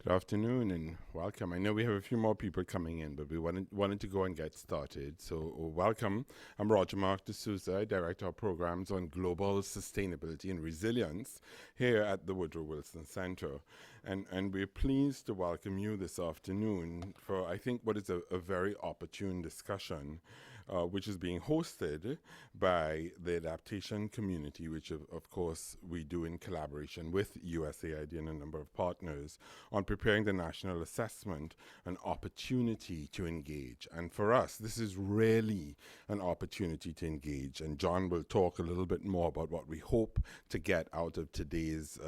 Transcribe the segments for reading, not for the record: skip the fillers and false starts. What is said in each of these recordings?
Good afternoon and welcome. I know we have a few more people coming in, but we wanted to go and get started. So, welcome. I'm Roger Mark de Souza, Director of Programs on Global Sustainability and Resilience here at the Woodrow Wilson Center. And we're pleased to welcome you this afternoon for, I think, what is a very opportune discussion, which is being hosted by the Adaptation Community, which of course we do in collaboration with USAID and a number of partners on preparing the national assessment, an opportunity to engage. And for us, this is really an opportunity to engage. And John will talk a little bit more about what we hope to get out of today's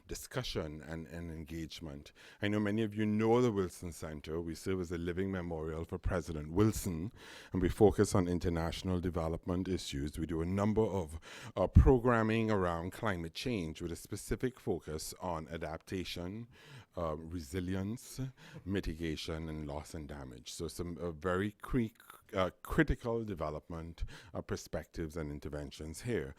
discussion and engagement. I know many of you know the Wilson Center. We serve as a living memorial for President Wilson, and we focus on international development issues. We do a number of programming around climate change with a specific focus on adaptation, resilience, mitigation, and loss and damage. So some very critical development perspectives and interventions here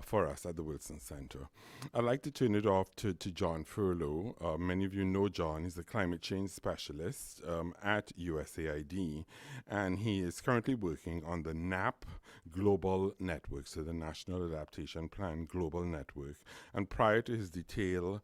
for us at the Wilson Center. I'd like to turn it off to John Furlow. Many of you know John. He's a climate change specialist at USAID, and he is currently working on the NAP Global Network, so the National Adaptation Plan Global Network. And prior to his detail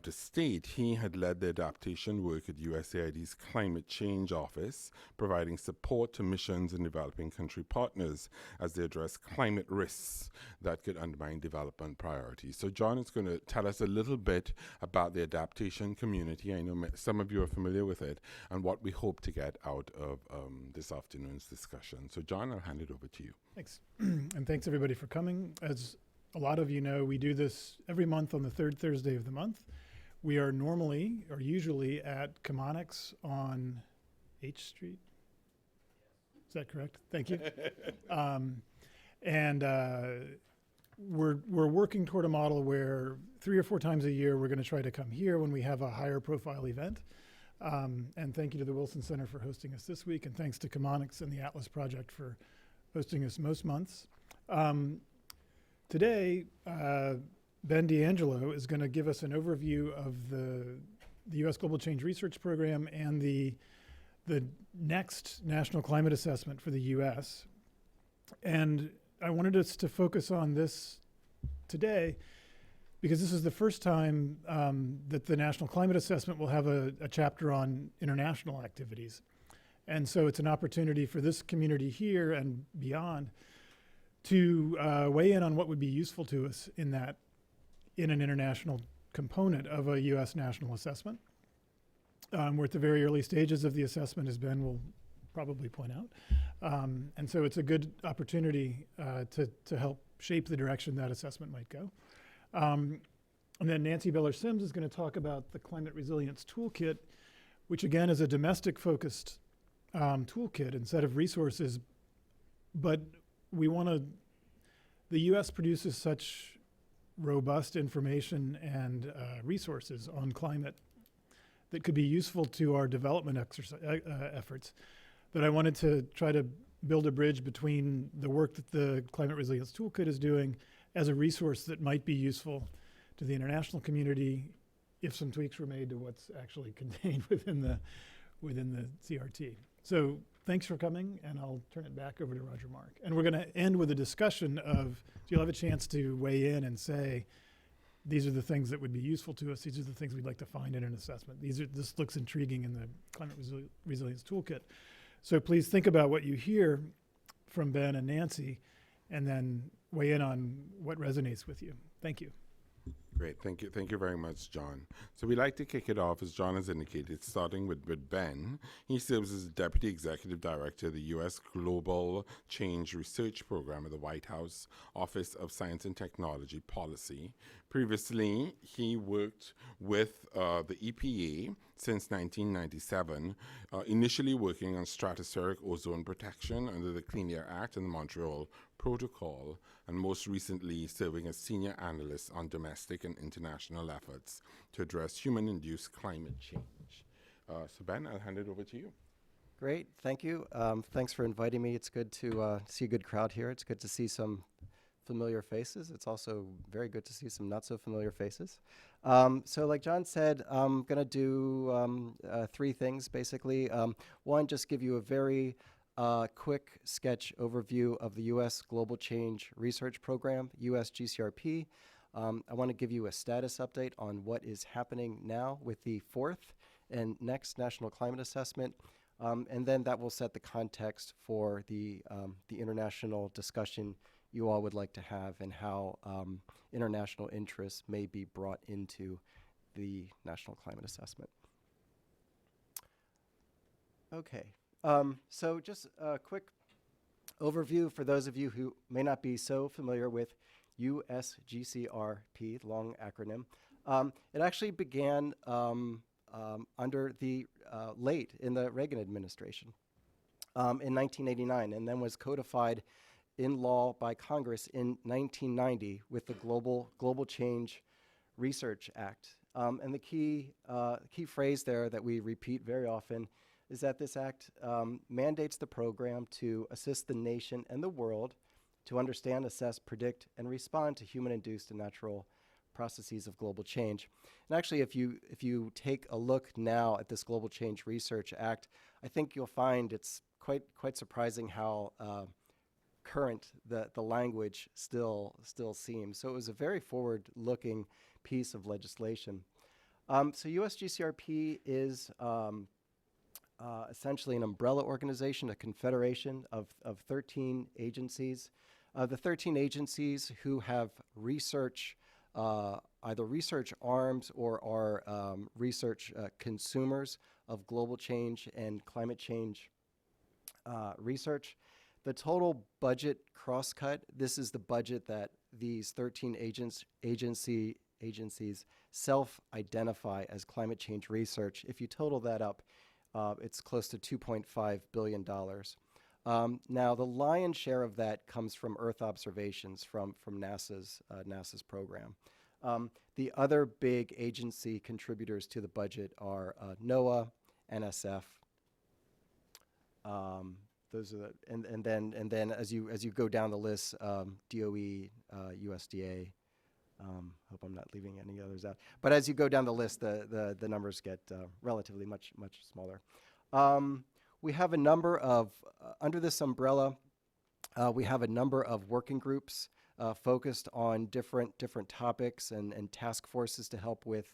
to state, he had led the adaptation work at USAID's Climate Change Office, providing support to missions and developing country partners as they address climate risks that could undermine development priorities. So John is going to tell us a little bit about the adaptation community. I know some of you are familiar with it, and what we hope to get out of this afternoon's discussion. So John, I'll hand it over to you. Thanks. And thanks everybody for coming. As a lot of you know, we do this every month on the third Thursday of the month. We are usually at Chemonics on H Street. Is that correct? Thank you. We're working toward a model where 3 or 4 times a year we're going to try to come here when we have a higher profile event. And thank you to the Wilson Center for hosting us this week, and thanks to Chemonics and the Atlas Project for hosting us most months. Today, Ben D'Angelo is going to give us an overview of the U.S. Global Change Research Program and the next National Climate Assessment for the U.S. And I wanted us to focus on this today because this is the first time that the National Climate Assessment will have a chapter on international activities. And so it's an opportunity for this community here and beyond to weigh in on what would be useful to us in an international component of a U.S. national assessment. We're at the very early stages of the assessment, as Ben will probably point out. And so it's a good opportunity to help shape the direction that assessment might go. And then Nancy Beller-Sims is going to talk about the Climate Resilience Toolkit, which again is a domestic-focused toolkit and set of resources. But the U.S. produces such robust information and resources on climate that could be useful to our development efforts, that I wanted to try to build a bridge between the work that the Climate Resilience Toolkit is doing as a resource that might be useful to the international community if some tweaks were made to what's actually contained within the CRT. So thanks for coming, and I'll turn it back over to Roger Mark. And we're going to end with a discussion of, you'll have a chance to weigh in and say, these are the things that would be useful to us. These are the things we'd like to find in an assessment. This looks intriguing in the Climate Resilience Toolkit. So please think about what you hear from Ben and Nancy, and then weigh in on what resonates with you. Thank you. Great, thank you. Thank you very much, John. So we'd like to kick it off, as John has indicated, starting with Ben. He serves as Deputy Executive Director of the U.S. Global Change Research Program at the White House Office of Science and Technology Policy. Previously, he worked with the EPA since 1997, initially working on stratospheric ozone protection under the Clean Air Act and the Montreal Protocol, and most recently serving as senior analyst on domestic and international efforts to address human-induced climate change. So Ben, I'll hand it over to you. Great, thank you. Thanks for inviting me. It's good to see a good crowd here. It's good to see some familiar faces. It's also very good to see some not so familiar faces. So like John said, I'm going to do 3 things basically. One, just give you a very quick sketch overview of the U.S. Global Change Research Program, USGCRP. I want to give you a status update on what is happening now with the 4th and next National Climate Assessment. And then that will set the context for the international discussion you all would like to have and how international interests may be brought into the National Climate Assessment. Okay, so just a quick overview for those of you who may not be so familiar with USGCRP, long acronym. It actually began under the late in the Reagan administration in 1989, and then was codified in law by Congress in 1990 with the Global Change Research Act. And the key phrase there that we repeat very often is that this act mandates the program to assist the nation and the world to understand, assess, predict, and respond to human-induced and natural processes of global change. And actually, if you take a look now at this Global Change Research Act, I think you'll find it's quite surprising how current the language still seems. So it was a very forward-looking piece of legislation. So USGCRP is essentially an umbrella organization, a confederation of 13 agencies. The 13 agencies who have research, either research arms or are research consumers of global change and climate change research. The total budget crosscut, this is the budget that these 13 agencies self-identify as climate change research. If you total that up, it's close to $2.5 billion. Now, the lion's share of that comes from Earth observations from NASA's program. The other big agency contributors to the budget are NOAA, NSF. Those are and then as you go down the list, DOE, USDA. Hope I'm not leaving any others out. But as you go down the list, the numbers get relatively much smaller. We have a number of under this umbrella. We have a number of working groups focused on different topics and task forces to help with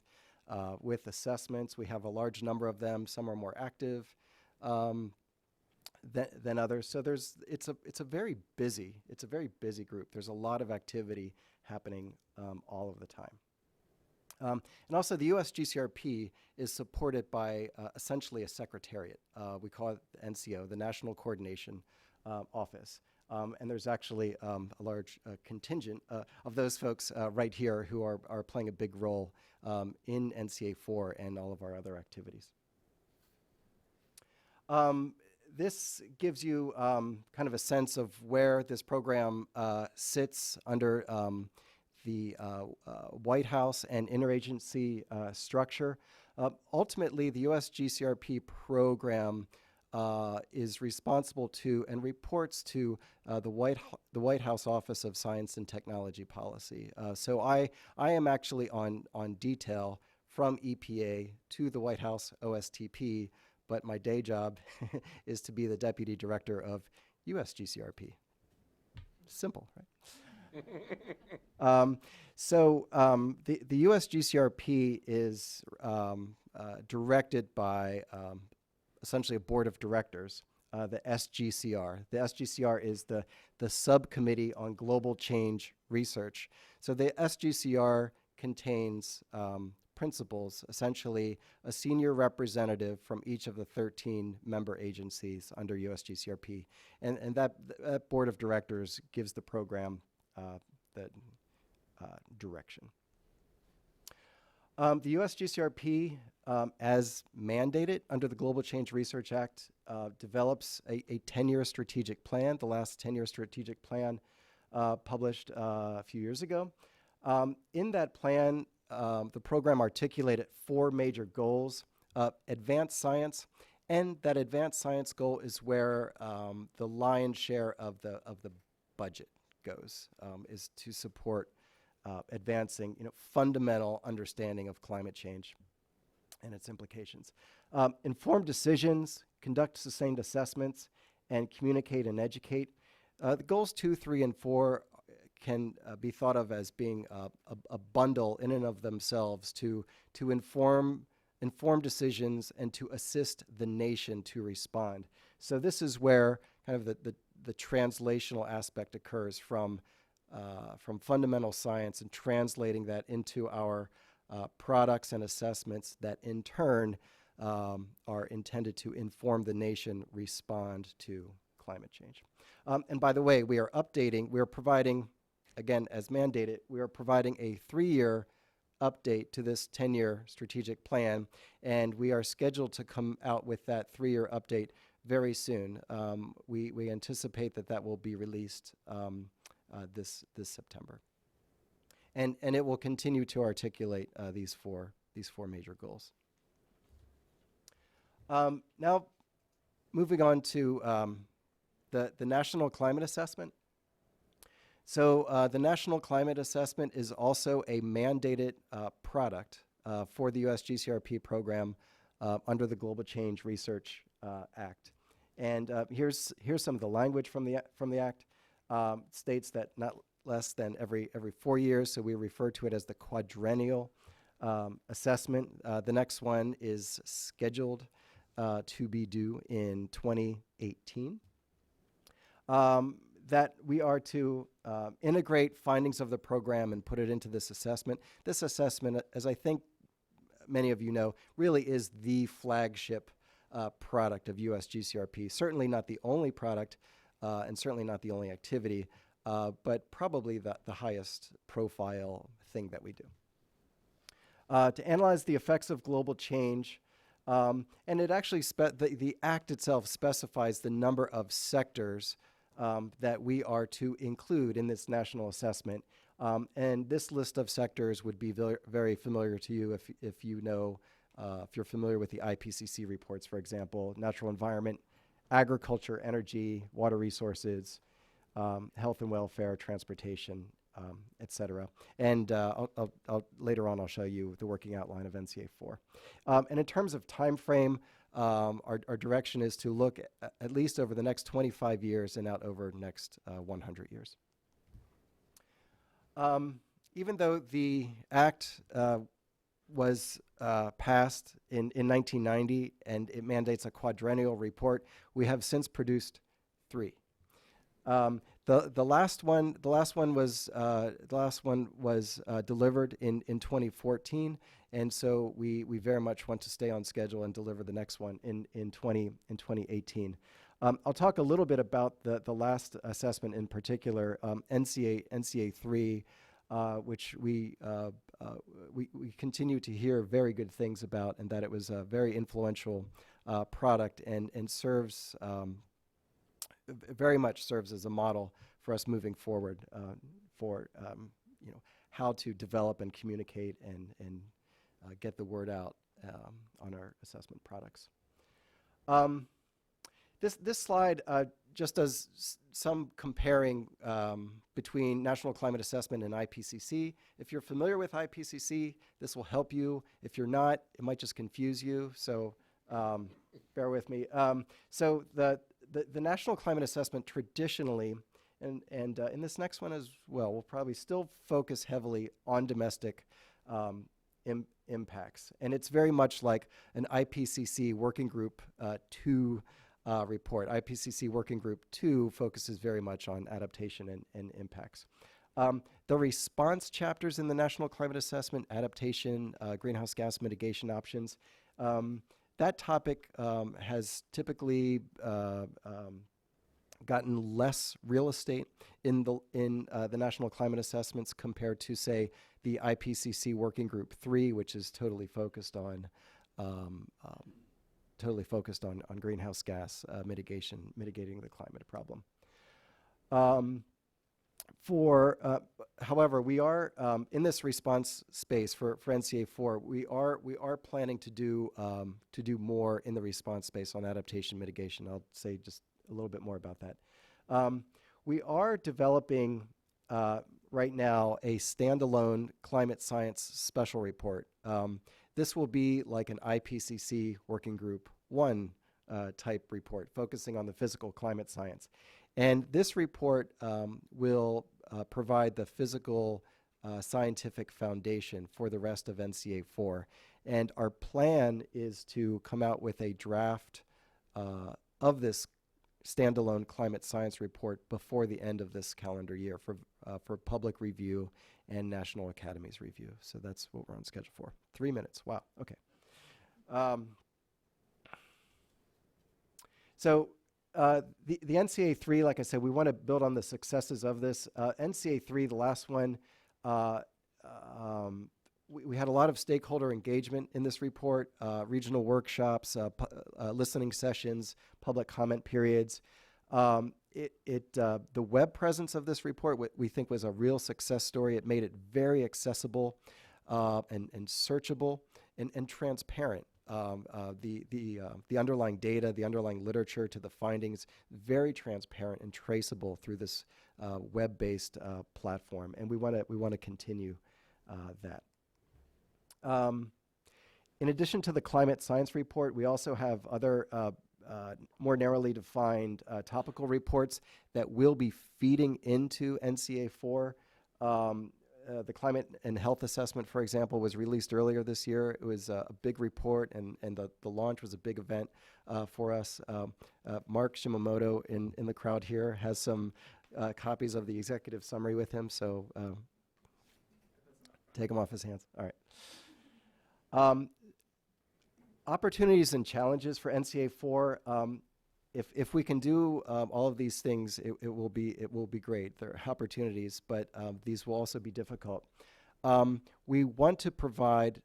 assessments. We have a large number of them. Some are more active than others. So it's a very busy group. There's a lot of activity happening all of the time. And also the USGCRP is supported by essentially a secretariat. We call it the NCO, the National Coordination Office. And there's actually a large contingent of those folks right here who are playing a big role in NCA4 and all of our other activities. This gives you kind of a sense of where this program sits under the White House and interagency structure. Ultimately, the USGCRP program is responsible to and reports to the White House Office of Science and Technology Policy. So I am actually on detail from EPA to the White House OSTP, but my day job is to be the Deputy Director of USGCRP. Simple, right? The USGCRP is directed by essentially a board of directors, the SGCR. The SGCR is the subcommittee on global change research. So the SGCR contains principals, essentially a senior representative from each of the 13 member agencies under USGCRP. And that board of directors gives the program the direction. The USGCRP, as mandated under the Global Change Research Act, develops a 10-year strategic plan, the last 10-year strategic plan published a few years ago. In that plan, the program articulated 4 major goals: advanced science, and that advanced science goal is where the lion's share of the budget goes, is to support advancing, fundamental understanding of climate change and its implications. Inform decisions, conduct sustained assessments, and communicate and educate. The goals 2, 3, and 4 can be thought of as being a bundle in and of themselves to inform decisions and to assist the nation to respond. So this is where kind of the translational aspect occurs from fundamental science and translating that into our products and assessments that in turn are intended to inform the nation respond to climate change. And by the way, we are providing, again, as mandated, we are providing a 3-year update to this 10-year strategic plan, and we are scheduled to come out with that 3-year update very soon. We anticipate that will be released this September, and it will continue to articulate these four major goals. Now, moving on to the National Climate Assessment. So the National Climate Assessment is also a mandated product for the USGCRP program under the Global Change Research Act. And here's some of the language from the Act. States that not less than every 4 years, so we refer to it as the quadrennial assessment. The next one is scheduled to be due in 2018. That we are to integrate findings of the program and put it into this assessment. This assessment, as I think many of you know, really is the flagship product of USGCRP. Certainly not the only product and certainly not the only activity, but probably the highest profile thing that we do. To analyze the effects of global change, and it actually, the Act itself specifies the number of sectors that we are to include in this national assessment. And this list of sectors would be very, very familiar to you if you're familiar with the IPCC reports, for example, natural environment, agriculture, energy, water resources, health and welfare, transportation, et cetera. And later on, I'll show you the working outline of NCA 4. And in terms of time frame, our direction is to look at least over the next 25 years and out over the next 100 years. Even though the Act was passed in 1990 and it mandates a quadrennial report, we have since produced 3. The last one was delivered in 2014, and so we very much want to stay on schedule and deliver the next one in 2018. I'll talk a little bit about the last assessment in particular, NCA 3, which we continue to hear very good things about, and that it was a very influential product and serves very much serves as a model for us moving forward for how to develop and communicate and get the word out on our assessment products. This slide just does some comparing between National Climate Assessment and IPCC. If you're familiar with IPCC, this will help you. If you're not, it might just confuse you, so bear with me. So the National Climate Assessment traditionally, and in this next one as well, will probably still focus heavily on domestic impacts. And it's very much like an IPCC Working Group 2 report. IPCC Working Group 2 focuses very much on adaptation and impacts. The response chapters in the National Climate Assessment, adaptation, greenhouse gas mitigation options, that topic has typically gotten less real estate in the National Climate Assessments compared to, say, the IPCC Working Group 3, which is totally focused on greenhouse gas mitigating the climate problem. However, we are in this response space for NCA 4. We are planning to do more in the response space on adaptation mitigation. I'll say just a little bit more about that. We are developing right now a standalone climate science special report. This will be like an IPCC working group 1 type report focusing on the physical climate science. And this report will provide the physical scientific foundation for the rest of NCA4. And our plan is to come out with a draft of this standalone climate science report before the end of this calendar year for public review and National Academy's review. So that's what we're on schedule for. 3 minutes. Wow. Okay. So the NCA3, like I said, we want to build on the successes of this. NCA3, the last one, we had a lot of stakeholder engagement in this report, regional workshops, listening sessions, public comment periods. The web presence of this report we think was a real success story. It made it very accessible and searchable and transparent. The underlying data, the underlying literature to the findings, very transparent and traceable through this web-based platform, and we want to continue that. In addition to the climate science report, we also have other more narrowly defined topical reports that will be feeding into NCA4. The climate and health assessment, for example, was released earlier this year. It was a big report, and the launch was a big event for us. Mark Shimamoto in the crowd here has some copies of the executive summary with him, so take them off his hands. All right. Opportunities and challenges for NCA4. If we can do all of these things, it will be great. There are opportunities, but these will also be difficult. We want to provide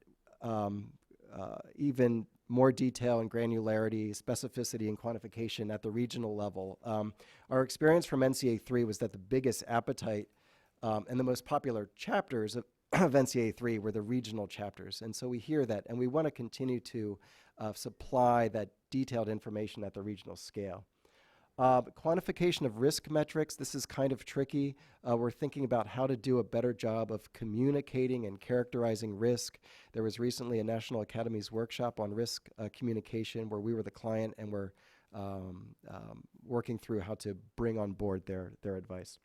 even more detail and granularity, specificity, and quantification at the regional level. Our experience from NCA3 was that the biggest appetite and the most popular chapters of NCA3 were the regional chapters, and so we hear that, and we want to continue to supply that detailed information at the regional scale. Quantification of risk metrics, this is kind of tricky. We're thinking about how to do a better job of communicating and characterizing risk. There was recently a National Academy's workshop on risk communication where we were the client and we're working through how to bring on board their advice.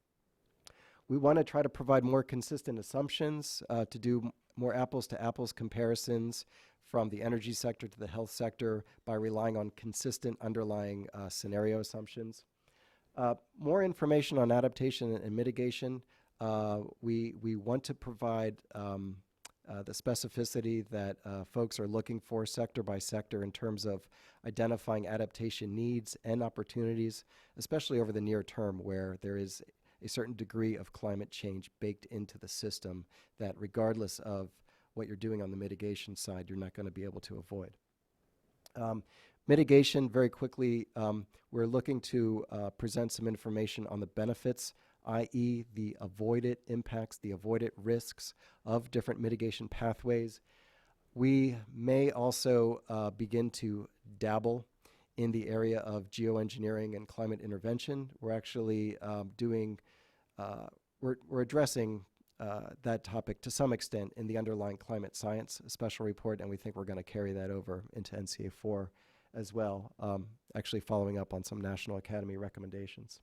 We want to try to provide more consistent assumptions to do more apples-to-apples comparisons from the energy sector to the health sector by relying on consistent underlying scenario assumptions. More information on adaptation and mitigation. We want to provide the specificity that folks are looking for sector by sector in terms of identifying adaptation needs and opportunities, especially over the near term where there is a certain degree of climate change baked into the system that regardless of what you're doing on the mitigation side, you're not going to be able to avoid. Mitigation, very quickly, we're looking to present some information on the benefits, i.e. the avoided impacts, the avoided risks of different mitigation pathways. We may also begin to dabble in the area of geoengineering and climate intervention. We're actually we're addressing that topic to some extent in the underlying climate science special report, and we think we're going to carry that over into NCA4 as well, actually following up on some National Academy recommendations.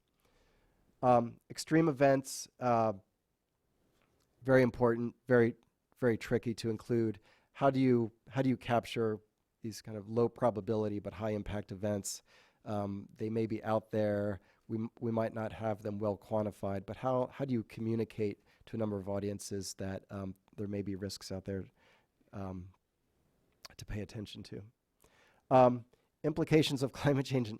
Extreme events, very important, very, very tricky to include. How do you capture these kind of low probability but high impact events? They may be out there. We might not have them well quantified, but how do you communicate to a number of audiences that there may be risks out there to pay attention to? Implications of climate change and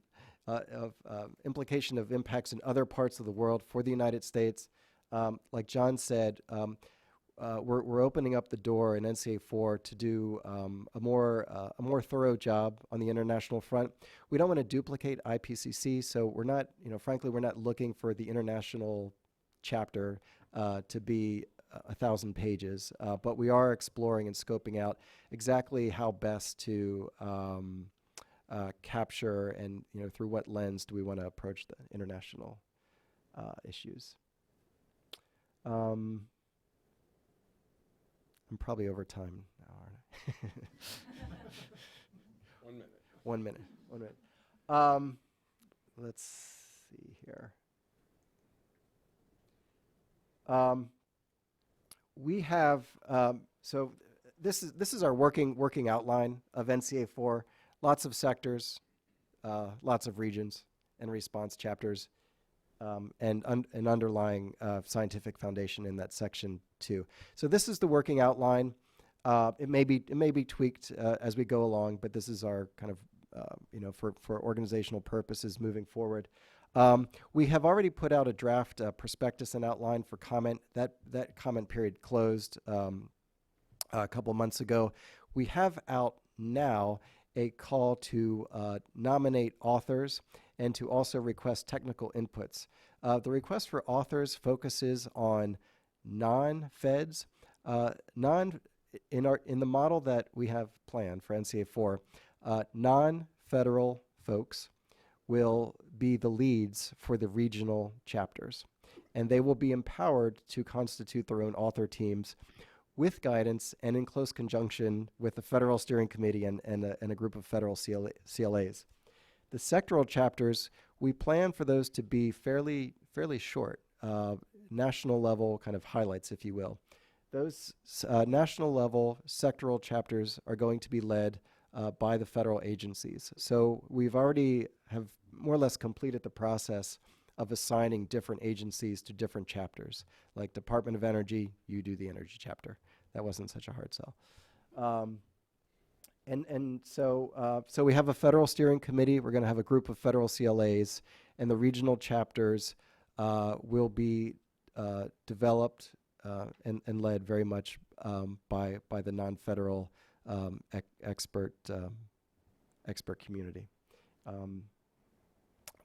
implication of impacts in other parts of the world for the United States. Like John said, we're opening up the door in NCA4 to do a more thorough job on the international front. We don't want to duplicate IPCC, so we're not, frankly, we're not looking for the international chapter to be 1,000 pages, but we are exploring and scoping out exactly how best to capture and through what lens do we want to approach the international issues. I'm probably over time now, aren't I? 1 minute. 1 minute. 1 minute. Let's see here. We have so this is our working outline of NCA4. Lots of sectors, lots of regions and response chapters, and an underlying scientific foundation in that section too. So this is the working outline. It may be tweaked as we go along, but this is our kind of for organizational purposes moving forward. We have already put out a draft prospectus and outline for comment. That comment period closed a couple months ago. We have out now a call to nominate authors and to also request technical inputs. The request for authors focuses on non-feds, in the model that we have planned for NCA4, non-federal folks will be the leads for the regional chapters, and they will be empowered to constitute their own author teams with guidance and in close conjunction with the Federal Steering Committee and a group of federal CLAs. The sectoral chapters, we plan for those to be fairly short, national level kind of highlights, if you will. Those national level sectoral chapters are going to be led by the federal agencies. So we've already have more or less completed the process of assigning different agencies to different chapters. Like Department of Energy, you do the energy chapter. That wasn't such a hard sell. So we have a federal steering committee. We're going to have a group of federal CLAs, and the regional chapters will be developed and led very much by the non-federal expert community.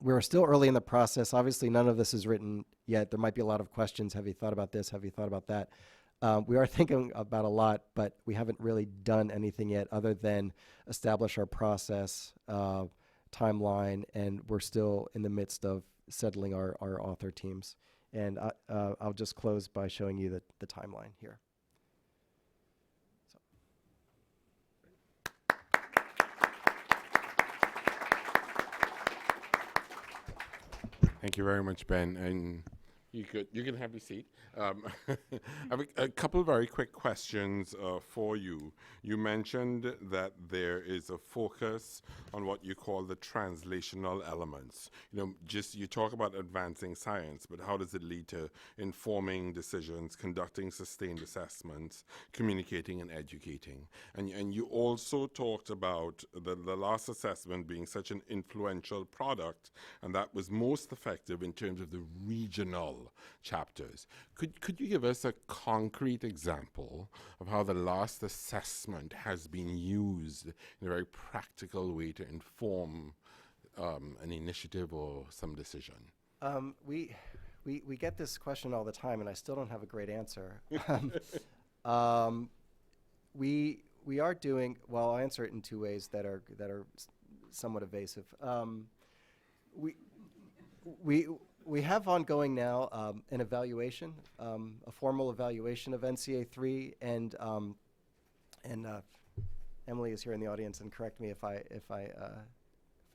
We're still early in the process. Obviously, none of this is written yet. There might be a lot of questions. Have you thought about this? Have you thought about that? We are thinking about a lot, but we haven't really done anything yet other than establish our process timeline, and we're still in the midst of settling our author teams. And I'll just close by showing you the timeline here. Thank you very much, Ben. And you can have your seat. I have a couple of very quick questions for you. You mentioned that there is a focus on what you call the translational elements. You talk about advancing science, but how does it lead to informing decisions, conducting sustained assessments, communicating and educating? And you also talked about the last assessment being such an influential product, and that was most effective in terms of the regional chapters. Could you give us a concrete example of how the last assessment has been used in a very practical way to inform an initiative or some decision? We get this question all the time, and I still don't have a great answer. We are doing well. I'll answer it in two ways that are somewhat evasive. We have ongoing now an evaluation, a formal evaluation of NCA3, and Emily is here in the audience, and correct me if I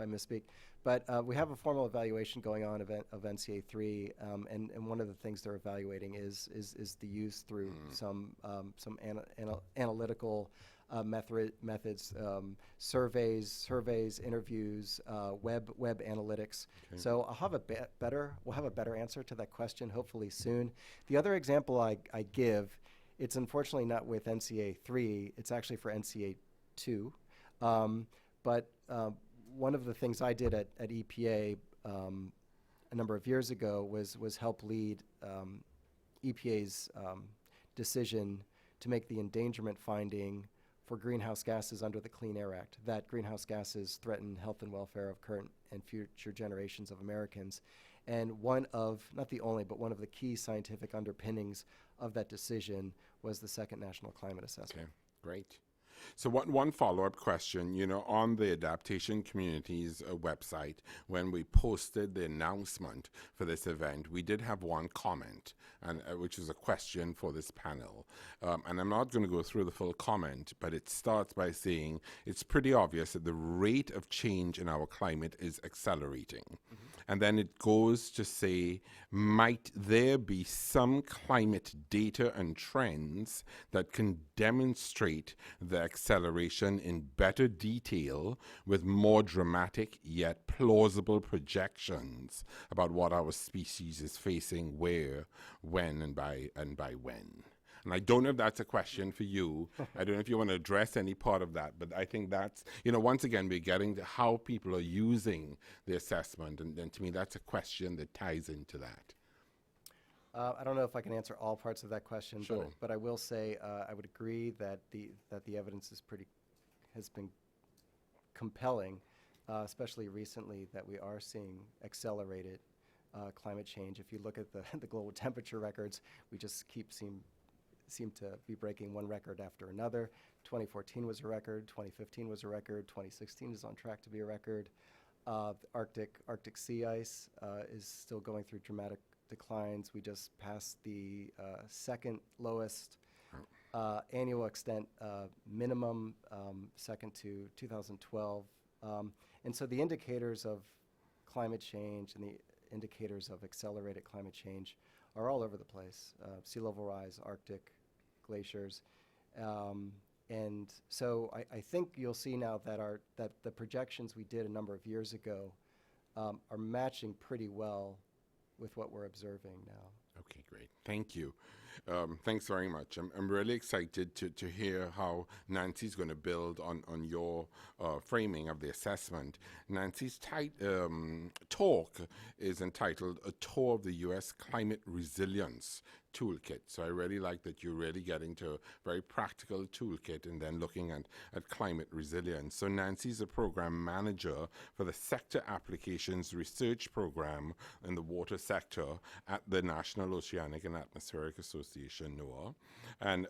misspeak. But we have a formal evaluation going on of NCA3, and one of the things they're evaluating is the use through some analytical methods, surveys, interviews, web analytics. Okay. So we'll have a better answer to that question hopefully soon. The other example I give, it's unfortunately not with NCA3, it's actually for NCA2. But one of the things I did at EPA a number of years ago was help lead EPA's decision to make the endangerment finding for greenhouse gases under the Clean Air Act, that greenhouse gases threaten health and welfare of current and future generations of Americans. And one of, not the only, but one of the key scientific underpinnings of that decision was the second National Climate Assessment. Okay, great. So one follow-up question, on the Adaptation Community's website, when we posted the announcement for this event, we did have one comment, and which is a question for this panel. And I'm not going to go through the full comment, but it starts by saying, it's pretty obvious that the rate of change in our climate is accelerating. Mm-hmm. And then it goes to say, might there be some climate data and trends that can demonstrate the acceleration in better detail with more dramatic yet plausible projections about what our species is facing where, when, and by when? And I don't know if that's a question for you. I don't know if you want to address any part of that, but I think that's, once again, we're getting to how people are using the assessment, and to me, that's a question that ties into that. I don't know if I can answer all parts of that question, Sure. but I will say I would agree that the evidence has been compelling, especially recently, that we are seeing accelerated climate change. If you look at the global temperature records, we just seem to be breaking one record after another. 2014 was a record, 2015 was a record, 2016 is on track to be a record. The Arctic sea ice is still going through dramatic declines. We just passed the second lowest annual extent minimum, second to 2012. And so the indicators of climate change and the indicators of accelerated climate change are all over the place. Sea level rise, Arctic glaciers. And so I think you'll see now that the projections we did a number of years ago are matching pretty well with what we're observing now. Okay, great. Thank you. Thanks very much. I'm really excited to hear how Nancy's going to build on your framing of the assessment. Nancy's talk is entitled A Tour of the U.S. Climate Resilience Toolkit. So I really like that you're really getting to a very practical toolkit and then looking at climate resilience. So Nancy's a program manager for the Sector Applications Research Program in the water sector at the National Oceanic and Atmospheric Association, NOAA. And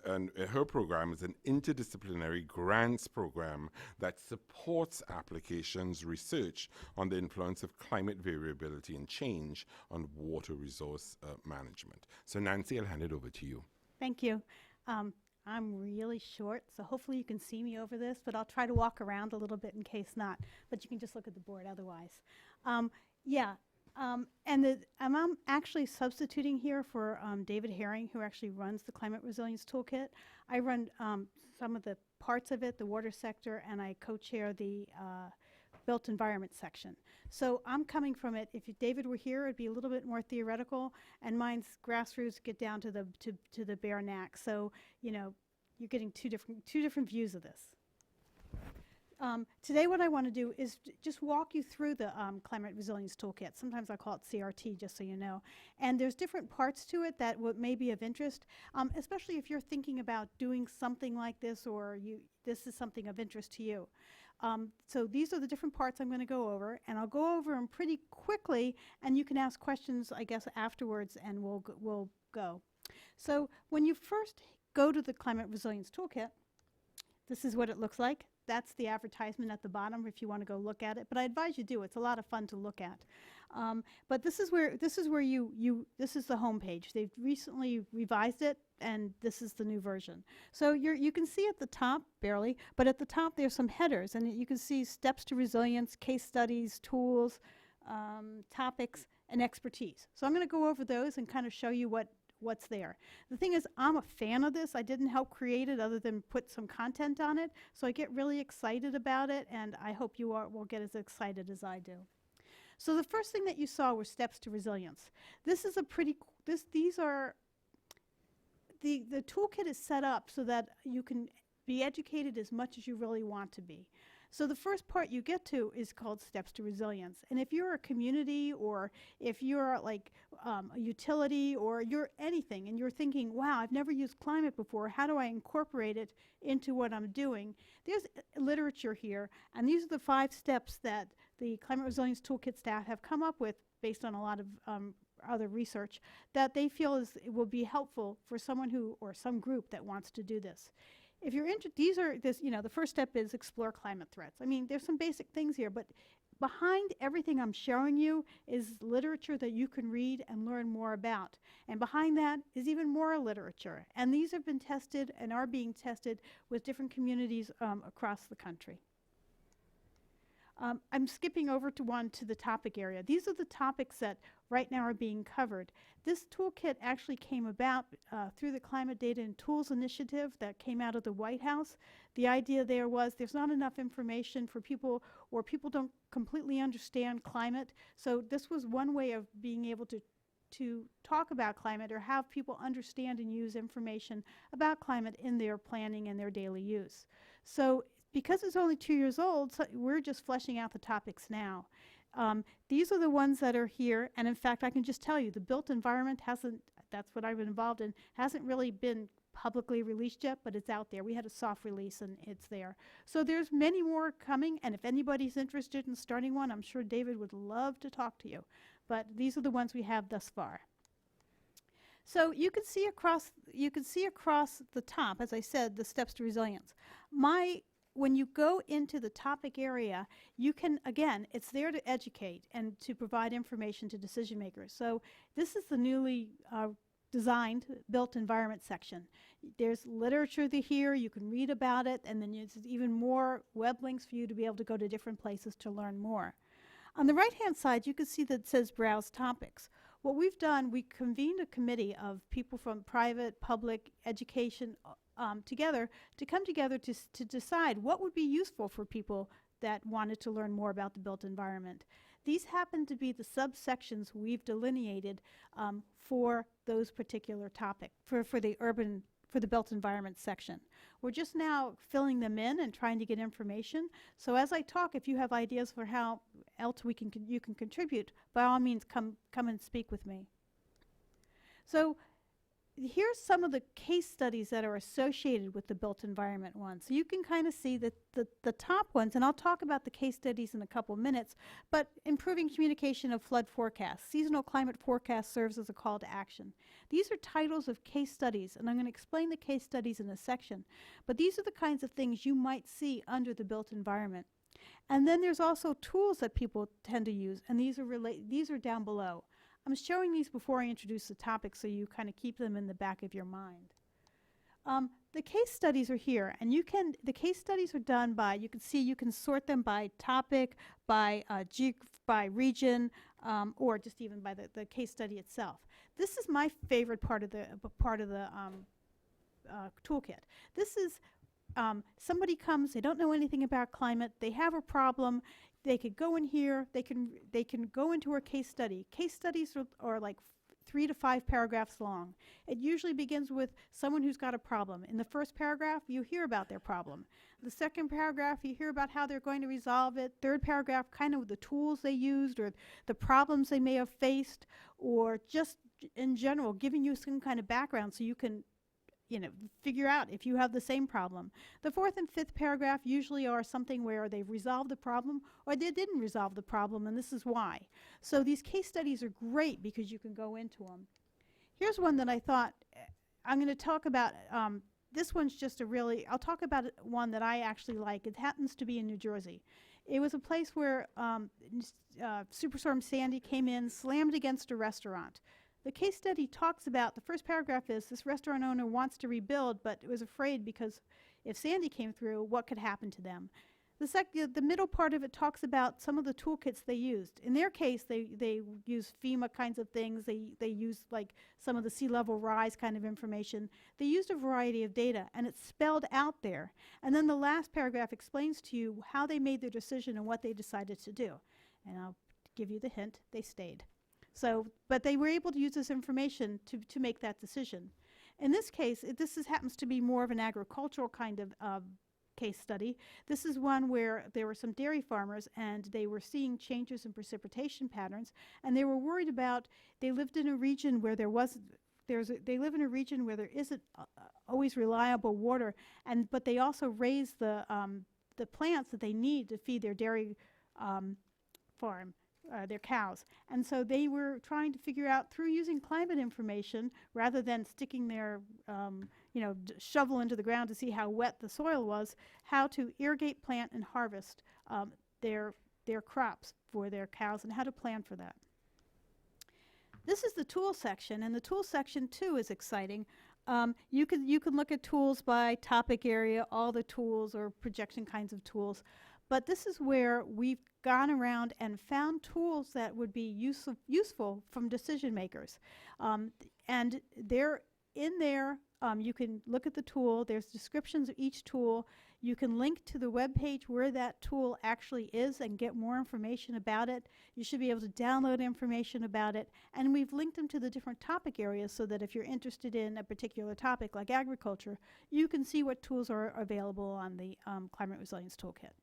her program is an interdisciplinary grants program that supports applications research on the influence of climate variability and change on water resource management. So Nancy, I'll hand it over to you. Thank you. I'm really short, so hopefully you can see me over this, but I'll try to walk around a little bit in case not, but you can just look at the board otherwise. I'm actually substituting here for David Herring, who actually runs the Climate Resilience Toolkit. I run some of the parts of it, the water sector, and I co-chair the built environment section. So I'm coming from it. If David were here, it'd be a little bit more theoretical, and mine's grassroots, get down to the bare knack. So you're getting two different views of this. Today what I want to do is just walk you through the Climate Resilience Toolkit. Sometimes I call it CRT, just so you know. And there's different parts to it that may be of interest, especially if you're thinking about doing something like this, or this is something of interest to you. So these are the different parts I'm going to go over, and I'll go over them pretty quickly, and you can ask questions, I guess, afterwards, and we'll go. So when you first go to the Climate Resilience Toolkit, this is what it looks like. That's the advertisement at the bottom if you want to go look at it. But I advise you do. It's a lot of fun to look at. But this is where this is the home page. They've recently revised it, and this is the new version. So you can see at the top, barely, but at the top there's some headers, and you can see steps to resilience, case studies, tools, topics, and expertise. So I'm going to go over those and kind of show you what's there. The thing is, I'm a fan of this. I didn't help create it other than put some content on it, so I get really excited about it, and I hope you will get as excited as I do. So the first thing that you saw were steps to resilience. This is the toolkit is set up so that you can be educated as much as you really want to be. So the first part you get to is called Steps to Resilience. And if you're a community, or if you're like a utility, or you're anything, and you're thinking, wow, I've never used climate before, how do I incorporate it into what I'm doing? There's literature here, and these are the 5 steps that the Climate Resilience Toolkit staff have come up with based on a lot of other research that they feel will be helpful for someone or some group that wants to do this. if you're the first step is explore climate threats. I mean, there's some basic things here, but behind everything I'm showing you is literature that you can read and learn more about. And behind that is even more literature. And these have been tested and are being tested with different communities across the country. I'm skipping over to the topic area. These are the topics that right now are being covered. This toolkit actually came about through the Climate Data and Tools Initiative that came out of the White House. The idea there was there's not enough information for people, or people don't completely understand climate. So this was one way of being able to talk about climate, or have people understand and use information about climate in their planning and their daily use. So because it's only 2 years old, so we're just fleshing out the topics now. These are the ones that are here, and in fact, I can just tell you, the built environment that's what I've been involved in, hasn't really been publicly released yet, but it's out there. We had a soft release and it's there. So there's many more coming, and if anybody's interested in starting one, I'm sure David would love to talk to you. But these are the ones we have thus far. So you can see across the top, as I said, the steps to resilience. When you go into the topic area, you can, again, it's there to educate and to provide information to decision makers. So this is the newly designed built environment section. There's literature here, you can read about it, and then there's even more web links for you to be able to go to different places to learn more. On the right-hand side, you can see that it says Browse Topics. What we've done, we convened a committee of people from private, public, education, to come together to decide what would be useful for people that wanted to learn more about the built environment. These happen to be the subsections we've delineated for those particular topics, for the built environment section. We're just now filling them in and trying to get information. So as I talk, if you have ideas for how else you can contribute, by all means come and speak with me. So here's some of the case studies that are associated with the built environment one. So you can kind of see the top ones, and I'll talk about the case studies in a couple minutes, but improving communication of flood forecasts. Seasonal climate forecast serves as a call to action. These are titles of case studies, and I'm going to explain the case studies in a section, but these are the kinds of things you might see under the built environment. And then there's also tools that people tend to use, and these are down below. I'm showing these before I introduce the topic so you kind of keep them in the back of your mind. The case studies are here, and the case studies are done by, you can sort them by topic, by region, or just even by the case study itself. This is my favorite part of the toolkit. This is somebody comes, they don't know anything about climate, they have a problem. They could go in here, they can go into a case study. Case studies are like 3 to 5 paragraphs long. It usually begins with someone who's got a problem. In the first paragraph, you hear about their problem. The second paragraph, you hear about how they're going to resolve it. Third paragraph, kind of the tools they used or the problems they may have faced, or just in general, giving you some kind of background so you can figure out if you have the same problem. The fourth and fifth paragraph usually are something where they've resolved the problem or they didn't resolve the problem, and this is why. So these case studies are great because you can go into them. Here's one that I thought I'm going to talk about. This one's just I'll talk about one that I actually like. It happens to be in New Jersey. It was a place where Superstorm Sandy came in, slammed against a restaurant. The case study talks about, the first paragraph is, this restaurant owner wants to rebuild, but was afraid because if Sandy came through, what could happen to them? The middle part of it talks about some of the toolkits they used. In their case, they use FEMA kinds of things. They use like some of the sea level rise kind of information. They used a variety of data, and it's spelled out there. And then the last paragraph explains to you how they made their decision and what they decided to do. And I'll give you the hint, they stayed. But they were able to use this information to make that decision. In this case, happens to be more of an agricultural kind of case study. This is one where there were some dairy farmers, and they were seeing changes in precipitation patterns, and they were worried about. They lived in a region where there isn't always reliable water, but they also raise the plants that they need to feed their dairy farm. Their cows. And so they were trying to figure out, through using climate information rather than sticking their shovel into the ground to see how wet the soil was, how to irrigate, plant, and harvest their crops for their cows, and how to plan for that. This is the tool section, and the tool section too is exciting. You can look at tools by topic area, all the tools or projection kinds of tools, but this is where we've gone around and found tools that would be useful from decision makers, and they're in there. You can look at the tool. There's descriptions of each tool. You can link to the web page where that tool actually is and get more information about it. You should be able to download information about it. And we've linked them to the different topic areas so that if you're interested in a particular topic like agriculture, you can see what tools are available on the Climate Resilience Toolkit.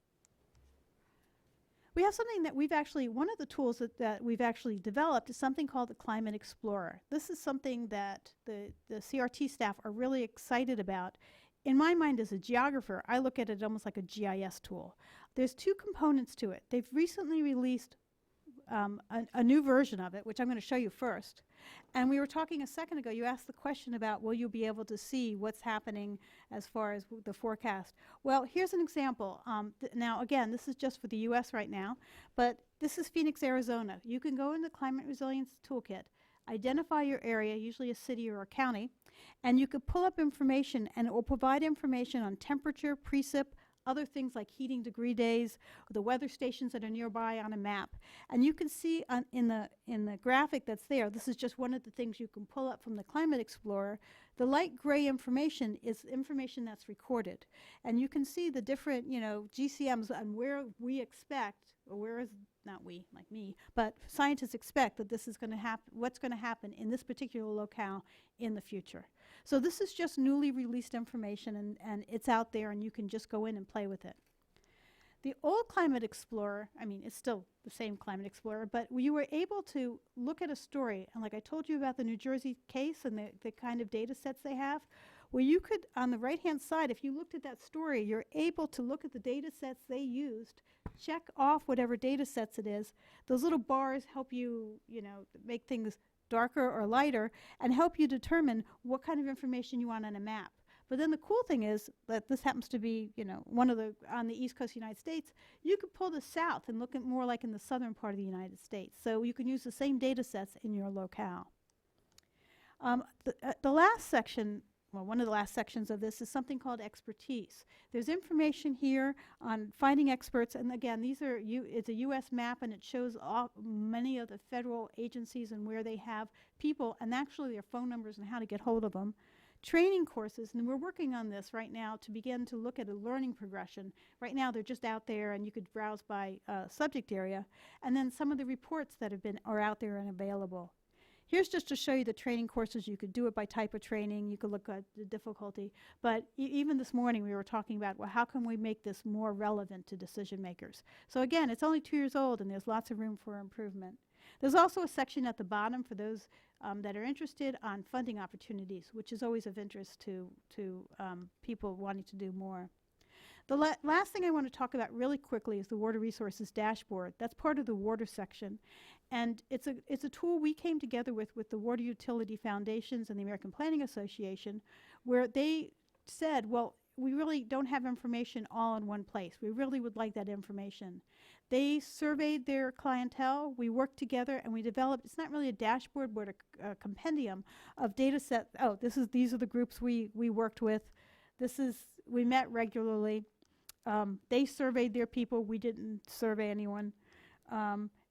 We have something that one of the tools that we've actually developed is something called the Climate Explorer. This is something that the CRT staff are really excited about. In my mind, as a geographer, I look at it almost like a GIS tool. There's two components to it. They've recently released a new version of it, which I'm going to show you first. And we were talking a second ago, you asked the question about, will you be able to see what's happening as far as the forecast? Well, here's an example. Now, again, this is just for the US right now, but this is Phoenix, Arizona. You can go in the Climate Resilience Toolkit, identify your area, usually a city or a county, and you could pull up information, and it will provide information on temperature, precip, other things like heating degree days, the weather stations that are nearby on a map. And you can see in the graphic that's there, this is just one of the things you can pull up from the Climate Explorer. The light gray information is information that's recorded. And you can see the different, GCMs and where we expect, or where is, not we, like me, but scientists expect that this is going to happen, what's going to happen in this particular locale in the future. So this is just newly released information, and it's out there, and you can just go in and play with it. The old Climate Explorer, it's still the same Climate Explorer, but you were able to look at a story, and like I told you about the New Jersey case and the kind of data sets they have, where you could, on the right-hand side, if you looked at that story, you're able to look at the data sets they used, check off whatever data sets it is. Those little bars help you, make things darker or lighter, and help you determine what kind of information you want on a map. But then the cool thing is that this happens to be, one of the, on the East Coast of the United States, you could pull the south and look at more like in the southern part of the United States. So you can use the same data sets in your locale. The last section, well, one of the last sections of this is something called expertise. There's information here on finding experts, and again, it's a U.S. map, and it shows many of the federal agencies and where they have people, and actually their phone numbers and how to get hold of them. Training courses, and we're working on this right now to begin to look at a learning progression. Right now they're just out there, and you could browse by subject area, and then some of the reports that are out there and available. Here's just to show you the training courses. You could do it by type of training. You could look at the difficulty. But even this morning we were talking about, well, how can we make this more relevant to decision makers? So again, it's only 2 years old, and there's lots of room for improvement. There's also a section at the bottom for those that are interested on funding opportunities, which is always of interest to people wanting to do more. The last thing I want to talk about really quickly is the Water Resources Dashboard. That's part of the water section. And it's a tool we came together with the Water Utility Foundations and the American Planning Association, where they said, well, we really don't have information all in one place. We really would like that information. They surveyed their clientele. We worked together, and we developed, it's not really a dashboard, but a compendium of data sets. Oh, these are the groups we worked with. We met regularly. They surveyed their people. We didn't survey anyone.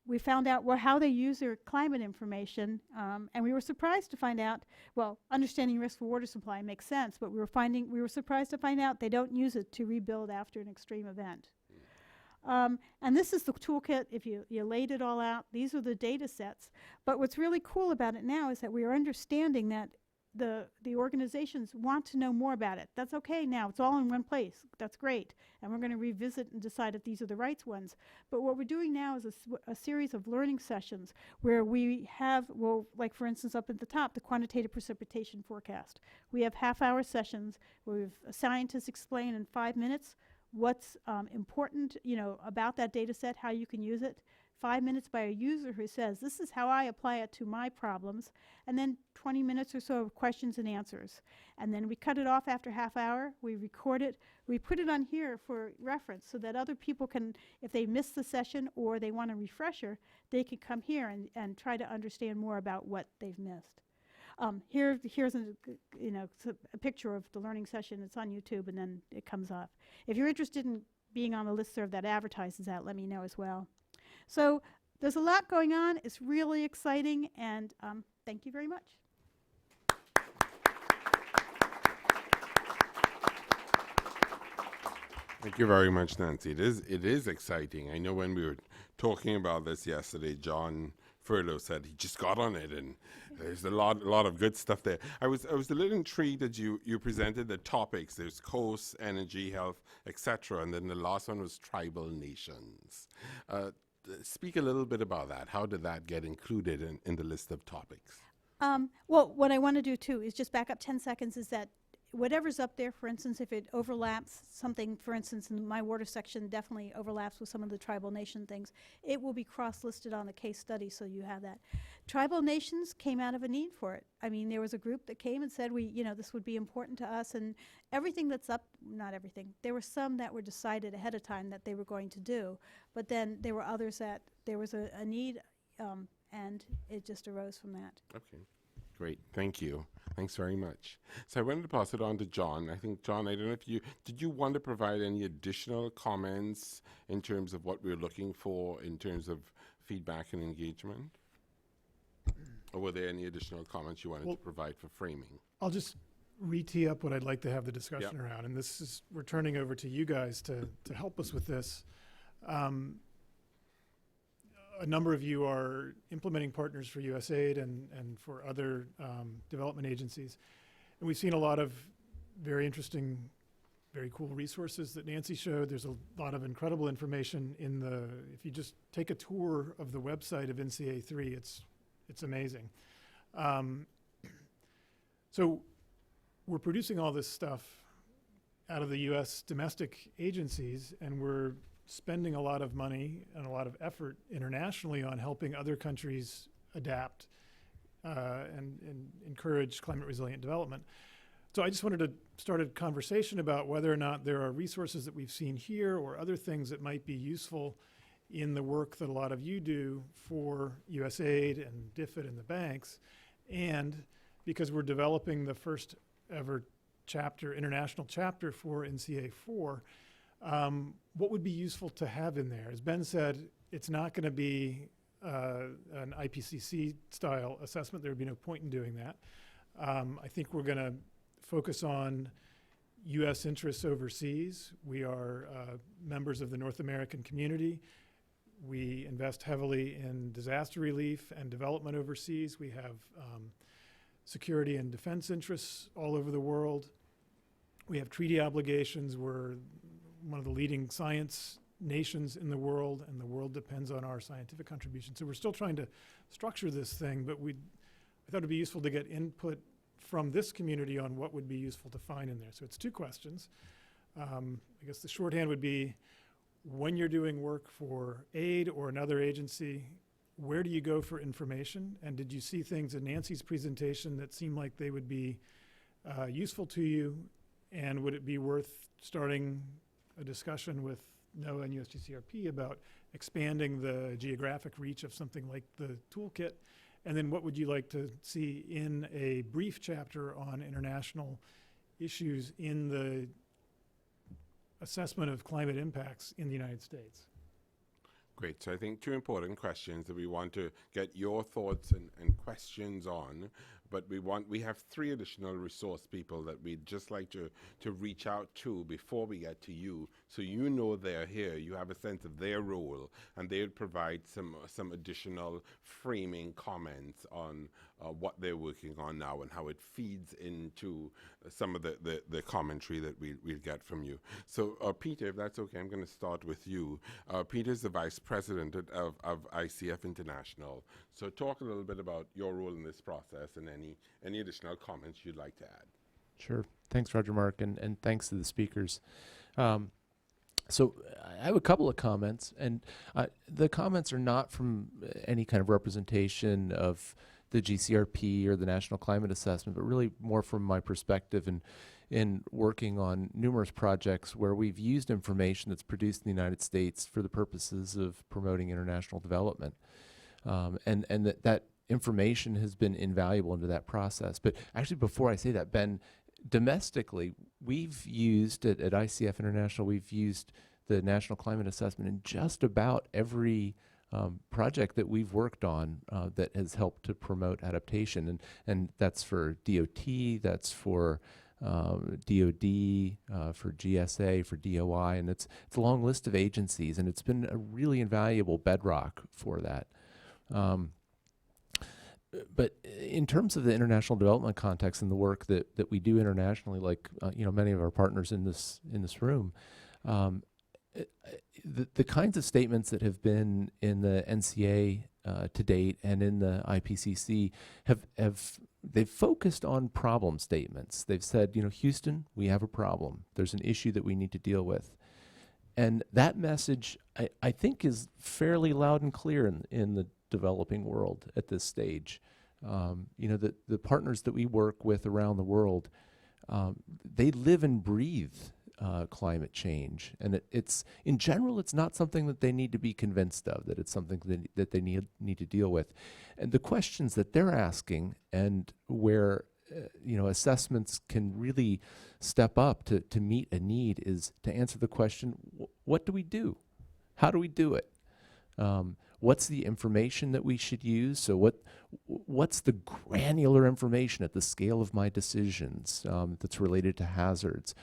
We found out how they use their climate information, and we were surprised to find out, well, understanding risk for water supply makes sense, but we were surprised to find out they don't use it to rebuild after an extreme event. And this is the toolkit. If you laid it all out, these are the data sets. But what's really cool about it now is that we are understanding that the organizations want to know more about it. That's okay now. It's all in one place. That's great. And we're going to revisit and decide if these are the right ones. But what we're doing now is a series of learning sessions where we have, well, like for instance up at the top, the quantitative precipitation forecast. We have half-hour sessions where scientists explain in 5 minutes what's important, about that data set, how you can use it. 5 minutes by a user who says, this is how I apply it to my problems, and then 20 minutes or so of questions and answers. And then we cut it off after half hour, we record it, we put it on here for reference so that other people can, if they miss the session or they want a refresher, they can come here and try to understand more about what they've missed. Here's a picture of the learning session. It's on YouTube, and then it comes off. If you're interested in being on the listserv that advertises that, let me know as well. So there's a lot going on. It's really exciting, and thank you very much. Thank you very much, Nancy. It is exciting. I know when we were talking about this yesterday, John Furlow said he just got on it, and there's a lot of good stuff there. I was a little intrigued that you presented the topics. There's coast, energy, health, etc., and then the last one was tribal nations. Speak a little bit about that. How did that get included in the list of topics? Well, what I want to do too is just back up 10 seconds. Is that whatever's up there, for instance, if it overlaps something, for instance, in my water section definitely overlaps with some of the tribal nation things, it will be cross-listed on the case study, so you have that. Tribal nations came out of a need for it. I mean, there was a group that came and said, this would be important to us, and everything that's up, not everything, there were some that were decided ahead of time that they were going to do, but then there were others that there was a need, and it just arose from that. Okay. Great, thank you. Thanks very much. So I wanted to pass it on to John. I think, John, I don't know if did you want to provide any additional comments in terms of what we're looking for in terms of feedback and engagement? Or were there any additional comments you wanted to provide for framing? I'll just re-tee up what I'd like to have the discussion around, and this is, we're turning over to you guys to help us with this. A number of you are implementing partners for USAID and for other development agencies. And we've seen a lot of very interesting, very cool resources that Nancy showed. There's a lot of incredible information if you just take a tour of the website of NCA3, it's amazing. So we're producing all this stuff out of the US domestic agencies, and we're spending a lot of money and a lot of effort internationally on helping other countries adapt and encourage climate resilient development. So I just wanted to start a conversation about whether or not there are resources that we've seen here or other things that might be useful in the work that a lot of you do for USAID and DFID and the banks. And because we're developing the first ever international chapter for NCA4, what would be useful to have in there? As Ben said, it's not going to be an IPCC style assessment. There would be no point in doing that. I think we're going to focus on U.S. interests overseas. We are members of the North American community. We invest heavily in disaster relief and development overseas. We have security and defense interests all over the world. We have treaty obligations. We're one of the leading science nations in the world, and the world depends on our scientific contribution. So we're still trying to structure this thing, but I thought it'd be useful to get input from this community on what would be useful to find in there. So it's two questions. I guess the shorthand would be, when you're doing work for aid or another agency, where do you go for information? And did you see things in Nancy's presentation that seemed like they would be useful to you? And would it be worth starting a discussion with NOAA and USGCRP about expanding the geographic reach of something like the Toolkit? And then what would you like to see in a brief chapter on international issues in the assessment of climate impacts in the United States? Great. So I think two important questions that we want to get your thoughts and questions on. But we have three additional resource people that we'd just like to reach out to before we get to you, so you know they're here. You have a sense of their role, and they would provide some additional framing comments on what they're working on now and how it feeds into some of the commentary that we'll get from you. So Peter, if that's okay, I'm going to start with you. Peter's the Vice President of ICF International. So talk a little bit about your role in this process and any additional comments you'd like to add. Sure. Thanks, Roger Mark, and thanks to the speakers. So I have a couple of comments, and the comments are not from any kind of representation of the GCRP or the National Climate Assessment, but really more from my perspective in working on numerous projects where we've used information that's produced in the United States for the purposes of promoting international development. And that information has been invaluable into that process. But actually, before I say that, Ben, domestically, we've used at ICF International, we've used the National Climate Assessment in just about every project that we've worked on that has helped to promote adaptation. And that's for DOT, that's for DOD, for GSA, for DOI, and it's a long list of agencies, and it's been a really invaluable bedrock for that. But in terms of the international development context and the work that we do internationally, like many of our partners in this room, the kinds of statements that have been in the NCA to date and in the IPCC they've focused on problem statements. They've said, Houston, we have a problem. There's an issue that we need to deal with. And that message, I think, is fairly loud and clear in the developing world at this stage. The partners that we work with around the world, they live and breathe climate change, and it's in general, it's not something that they need to be convinced of, that it's something that they need to deal with. And the questions that they're asking, and where assessments can really step up to meet a need, is to answer the question, what do we do? How do we do it? What's the information that we should use? So what's the granular information at the scale of my decisions that's related to hazards?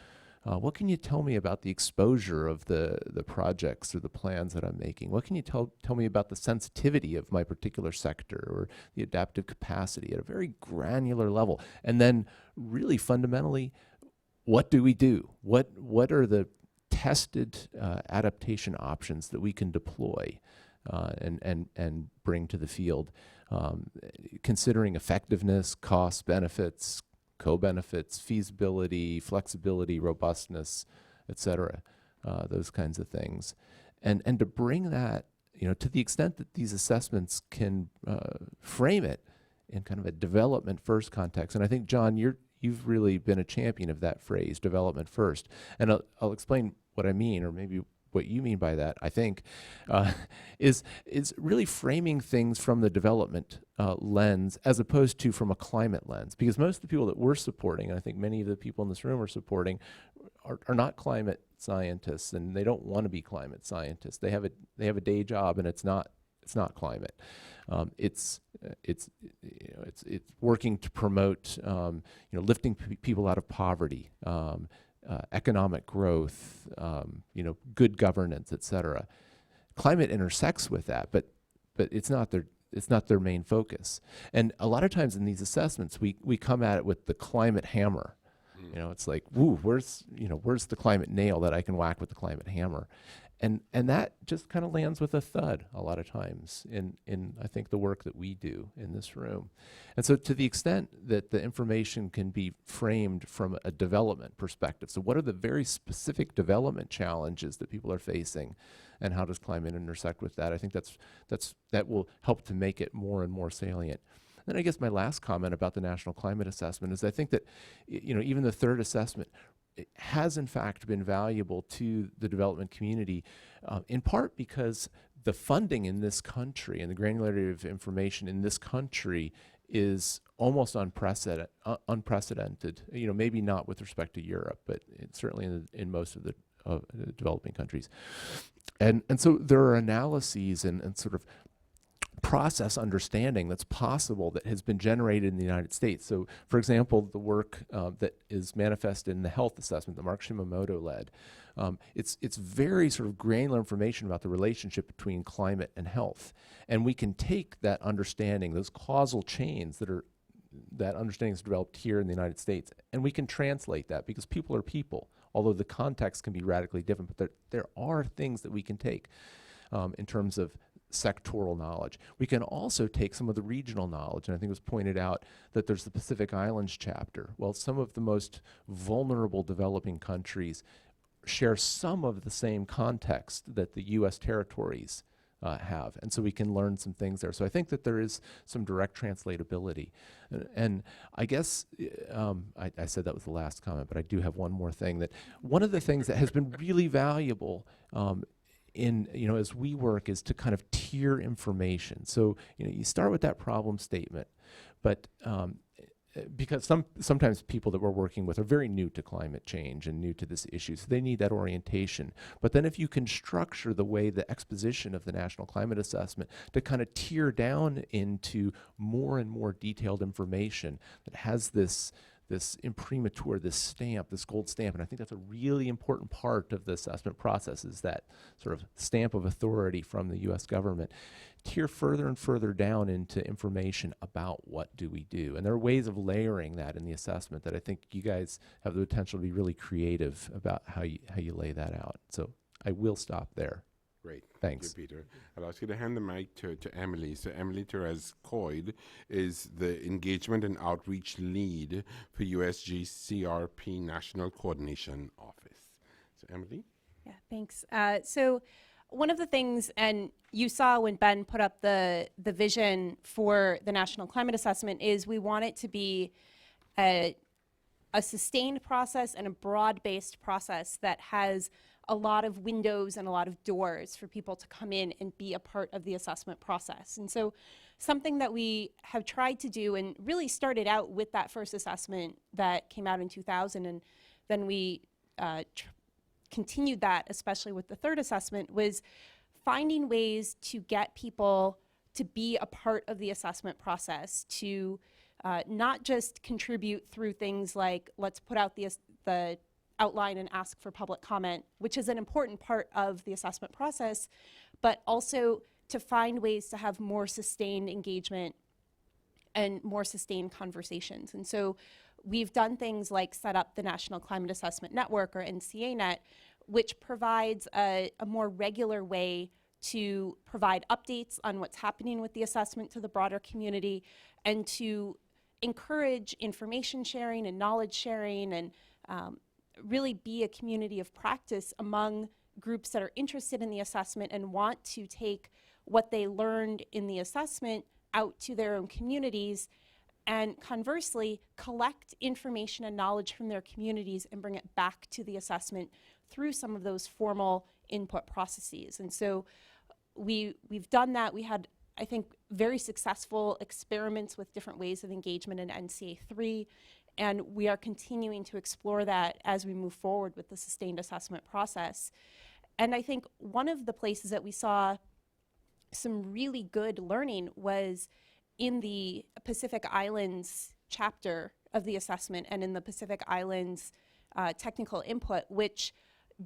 What can you tell me about the exposure of the projects or the plans that I'm making? What can you tell me about the sensitivity of my particular sector or the adaptive capacity at a very granular level? And then really fundamentally, what do we do? What are the tested adaptation options that we can deploy and bring to the field, considering effectiveness, costs, benefits, co-benefits, feasibility, flexibility, robustness, et cetera, those kinds of things. And to bring that, to the extent that these assessments can frame it in kind of a development first context. And I think, John, you've really been a champion of that phrase, development first. And I'll explain what I mean, or maybe what you mean by that, I think, is really framing things from the development lens as opposed to from a climate lens. Because most of the people that we're supporting, and I think many of the people in this room are supporting, are not climate scientists, and they don't want to be climate scientists. They have a day job, and it's not climate. It's working to promote lifting people out of poverty. Economic growth, good governance, et cetera. Climate intersects with that, but it's not their main focus. And a lot of times in these assessments, we come at it with the climate hammer. It's like, woo, where's the climate nail that I can whack with the climate hammer? And that just kind of lands with a thud a lot of times in I think the work that we do in this room. And so to the extent that the information can be framed from a development perspective, so what are the very specific development challenges that people are facing, and how does climate intersect with that? I think that will help to make it more and more salient. Then I guess my last comment about the National Climate Assessment is I think that even the third assessment, it has in fact been valuable to the development community, in part because the funding in this country and the granularity of information in this country is almost unprecedented. Maybe not with respect to Europe, but certainly in most of the developing countries. And so there are analyses and sort of process understanding that's possible that has been generated in the United States. So, for example, the work that is manifested in the health assessment that Mark Shimamoto led, it's very sort of granular information about the relationship between climate and health. And we can take that understanding, those causal chains that understanding is developed here in the United States, and we can translate that, because people are people, although the context can be radically different, but there are things that we can take in terms of sectoral knowledge. We can also take some of the regional knowledge, and I think it was pointed out that there's the Pacific Islands chapter. Well, some of the most vulnerable developing countries share some of the same context that the U.S. territories have, and so we can learn some things there. So I think that there is some direct translatability, and I guess I said that was the last comment, but I do have one more thing. That one of the things that has been really valuable in, as we work, is to kind of tier information. So you start with that problem statement, but because sometimes people that we're working with are very new to climate change and new to this issue, so they need that orientation. But then if you can structure the way the exposition of the National Climate Assessment to kind of tier down into more and more detailed information that has this imprimatur, this stamp, this gold stamp, and I think that's a really important part of the assessment process, is that sort of stamp of authority from the U.S. government. Tier further and further down into information about what do we do. And there are ways of layering that in the assessment that I think you guys have the potential to be really creative about how you lay that out. So I will stop there. Great. Thanks. Thank you, Peter. I'll ask you to hand the mic to Emily. So Emily Therese-Coyd is the Engagement and Outreach Lead for USGCRP National Coordination Office. So Emily? Yeah, thanks. So one of the things, and you saw when Ben put up the vision for the National Climate Assessment, is we want it to be a sustained process and a broad-based process that has a lot of windows and a lot of doors for people to come in and be a part of the assessment process. And so something that we have tried to do, and really started out with that first assessment that came out in 2000, and then we continued that, especially with the third assessment, was finding ways to get people to be a part of the assessment process, to not just contribute through things like, let's put out the outline and ask for public comment, which is an important part of the assessment process, but also to find ways to have more sustained engagement and more sustained conversations. And so we've done things like set up the National Climate Assessment Network, or NCANet, which provides a more regular way to provide updates on what's happening with the assessment to the broader community, and to encourage information sharing and knowledge sharing, and really be a community of practice among groups that are interested in the assessment and want to take what they learned in the assessment out to their own communities, and conversely collect information and knowledge from their communities and bring it back to the assessment through some of those formal input processes. And so we've done that. We had, I think, very successful experiments with different ways of engagement in NCA 3, and we are continuing to explore that as we move forward with the sustained assessment process. And I think one of the places that we saw some really good learning was in the Pacific Islands chapter of the assessment, and in the Pacific Islands technical input, which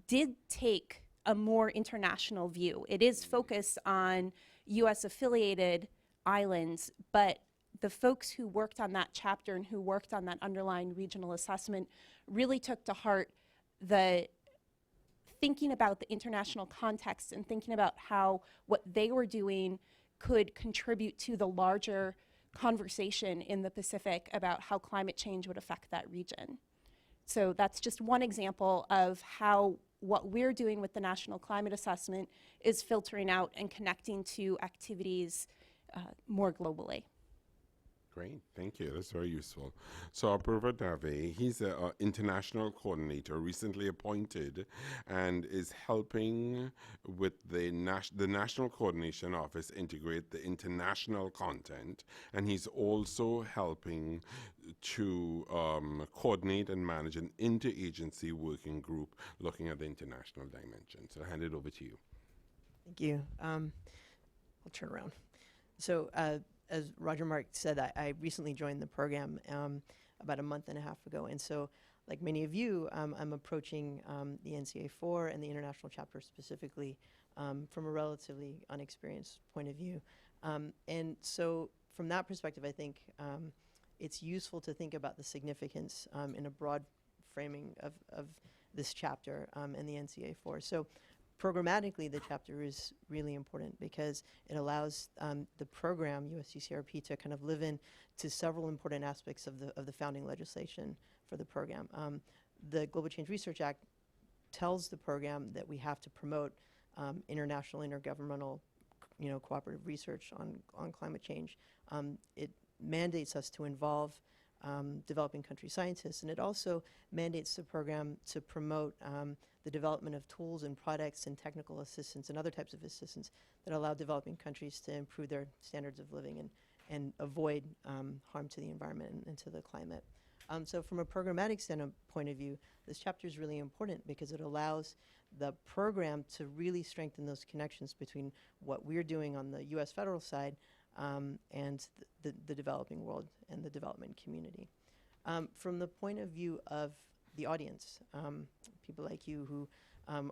did take a more international view. It is focused on US affiliated islands, but the folks who worked on that chapter and who worked on that underlying regional assessment really took to heart the thinking about the international context and thinking about how what they were doing could contribute to the larger conversation in the Pacific about how climate change would affect that region. So that's just one example of how what we're doing with the National Climate Assessment is filtering out and connecting to activities more globally. Great, thank you. That's very useful. So Apurva Dave, he's an international coordinator, recently appointed, and is helping with the National Coordination Office integrate the international content, and he's also helping to coordinate and manage an interagency working group looking at the international dimension. So I'll hand it over to you. Thank you. I'll turn around. So as Roger Mark said, I recently joined the program about a month and a half ago. And so, like many of you, I'm approaching the NCA 4 and the international chapter specifically from a relatively unexperienced point of view. And so from that perspective, I think it's useful to think about the significance in a broad framing of this chapter and the NCA 4. So programmatically, the chapter is really important because it allows the program, USGCRP, to kind of live in to several important aspects of the founding legislation for the program. The Global Change Research Act tells the program that we have to promote international, intergovernmental, cooperative research on climate change. It mandates us to involve developing country scientists, and it also mandates the program to promote the development of tools and products and technical assistance and other types of assistance that allow developing countries to improve their standards of living and avoid harm to the environment and to the climate. So from a programmatic standpoint of view, this chapter is really important because it allows the program to really strengthen those connections between what we're doing on the U.S. federal side and the developing world and the development community. From the point of view of the audience, people like you who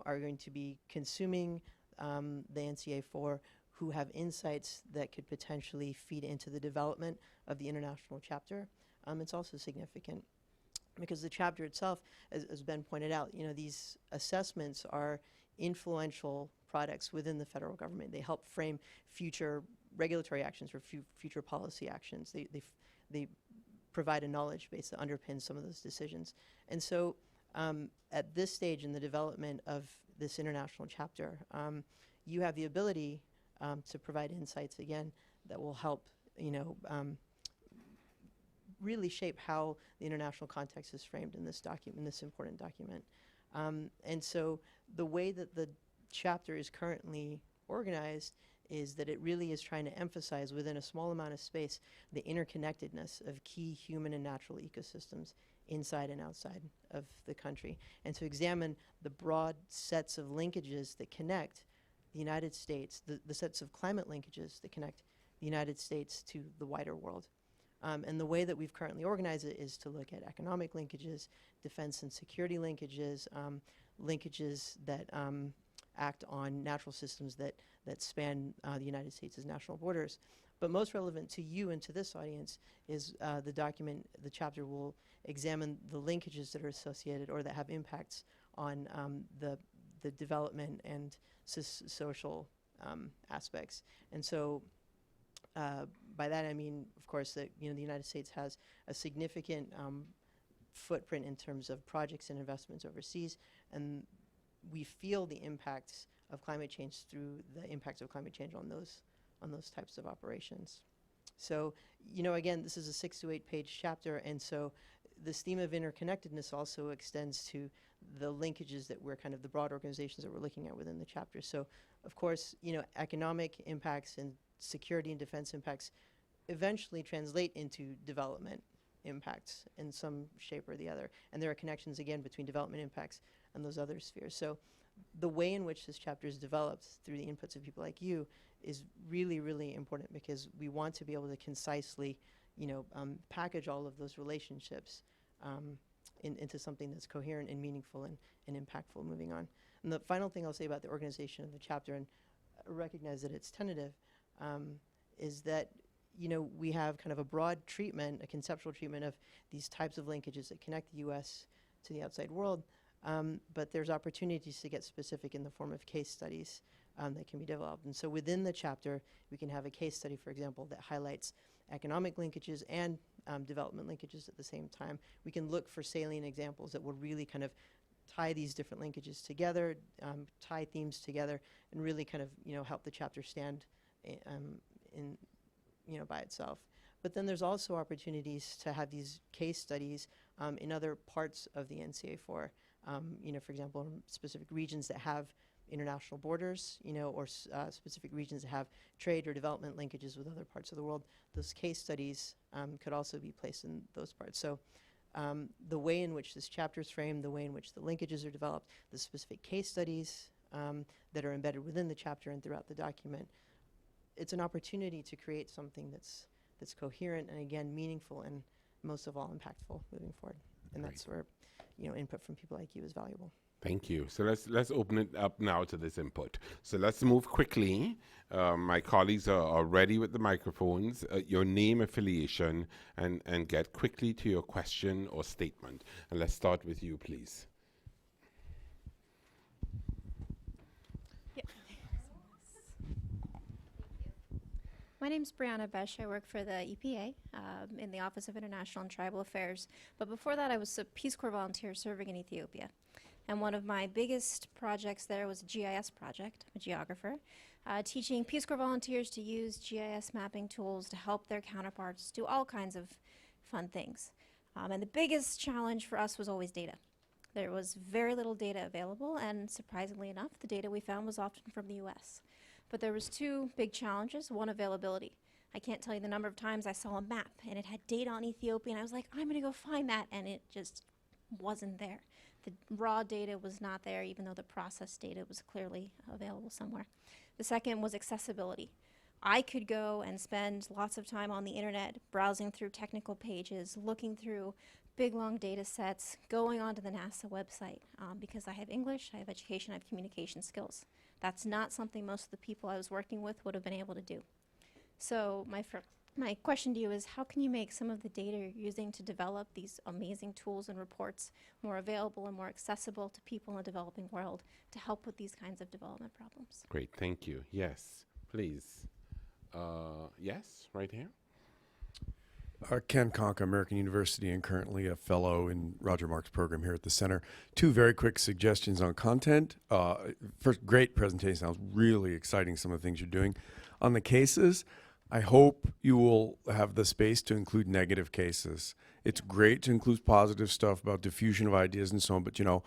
are going to be consuming the NCA4, who have insights that could potentially feed into the development of the international chapter, it's also significant because the chapter itself, as Ben pointed out, these assessments are influential products within the federal government. They help frame future regulatory actions or future policy actions. They provide a knowledge base that underpins some of those decisions. And so at this stage in the development of this international chapter, you have the ability to provide insights, again, that will help, really shape how the international context is framed in this document, in this important document. And so the way that the chapter is currently organized is that it really is trying to emphasize within a small amount of space the interconnectedness of key human and natural ecosystems inside and outside of the country, and to examine the broad sets of linkages that connect the United States, the sets of climate linkages that connect the United States to the wider world. And the way that we've currently organized it is to look at economic linkages, defense and security linkages, linkages that act on natural systems that span the United States' national borders. But most relevant to you and to this audience is the document, the chapter will examine the linkages that are associated or that have impacts on the development and social aspects. And so by that I mean, of course, that the United States has a significant footprint in terms of projects and investments overseas, and we feel the impacts of climate change through the impacts of climate change on those types of operations. So, again, this is a 6 to 8 page chapter, and so this theme of interconnectedness also extends to the linkages that we're kind of the broad organizations that we're looking at within the chapter. So, of course, economic impacts and security and defense impacts eventually translate into development impacts in some shape or the other. And there are connections, again, between development impacts and those other spheres. So the way in which this chapter is developed through the inputs of people like you is really, really important because we want to be able to concisely, package all of those relationships into something that's coherent and meaningful and impactful moving on. And the final thing I'll say about the organization of the chapter, and recognize that it's tentative, is that we have kind of a broad treatment, a conceptual treatment of these types of linkages that connect the U.S. to the outside world, but there's opportunities to get specific in the form of case studies that can be developed. And so within the chapter, we can have a case study, for example, that highlights economic linkages and development linkages at the same time. We can look for salient examples that will really kind of tie these different linkages together, tie themes together, and really kind of help the chapter stand in by itself. But then there's also opportunities to have these case studies in other parts of the NCA4. For example, in specific regions that have international borders, or specific regions that have trade or development linkages with other parts of the world. Those case studies could also be placed in those parts. So the way in which this chapter is framed, the way in which the linkages are developed, the specific case studies that are embedded within the chapter and throughout the document, it's an opportunity to create something that's coherent and, again, meaningful and most of all impactful moving forward. And Great. that's where input from people like you is valuable. Thank you. So let's open it up now to this input. So let's move quickly. My colleagues are ready with the microphones. Your name, affiliation, and get quickly to your question or statement. And let's start with you, please. My name's Brianna Besh. I work for the EPA in the Office of International and Tribal Affairs. But before that, I was a Peace Corps volunteer serving in Ethiopia. And one of my biggest projects there was a GIS project, I'm a geographer, teaching Peace Corps volunteers to use GIS mapping tools to help their counterparts do all kinds of fun things. And the biggest challenge for us was always data. There was very little data available, and surprisingly enough, the data we found was often from the US. But there was two big challenges. One, availability. I can't tell you the number of times I saw a map and it had data on Ethiopia, and I was like, I'm gonna go find that, and it just wasn't there. The raw data was not there, even though the processed data was clearly available somewhere. The second was accessibility. I could go and spend lots of time on the internet, browsing through technical pages, looking through big, long data sets, going onto the NASA website, because I have English, I have education, I have communication skills. That's not something most of the people I was working with would have been able to do. So my question to you is, how can you make some of the data you're using to develop these amazing tools and reports more available and more accessible to people in the developing world to help with these kinds of development problems? Great, thank you. Yes, please. Yes, right here. Ken Conca, American University, and currently a fellow in Roger Mark's program here at the center. Two very quick suggestions on content. First, great presentation. Sounds really exciting, some of the things you're doing. On the cases, I hope you will have the space to include negative cases. It's great to include positive stuff about diffusion of ideas and so on, but you know,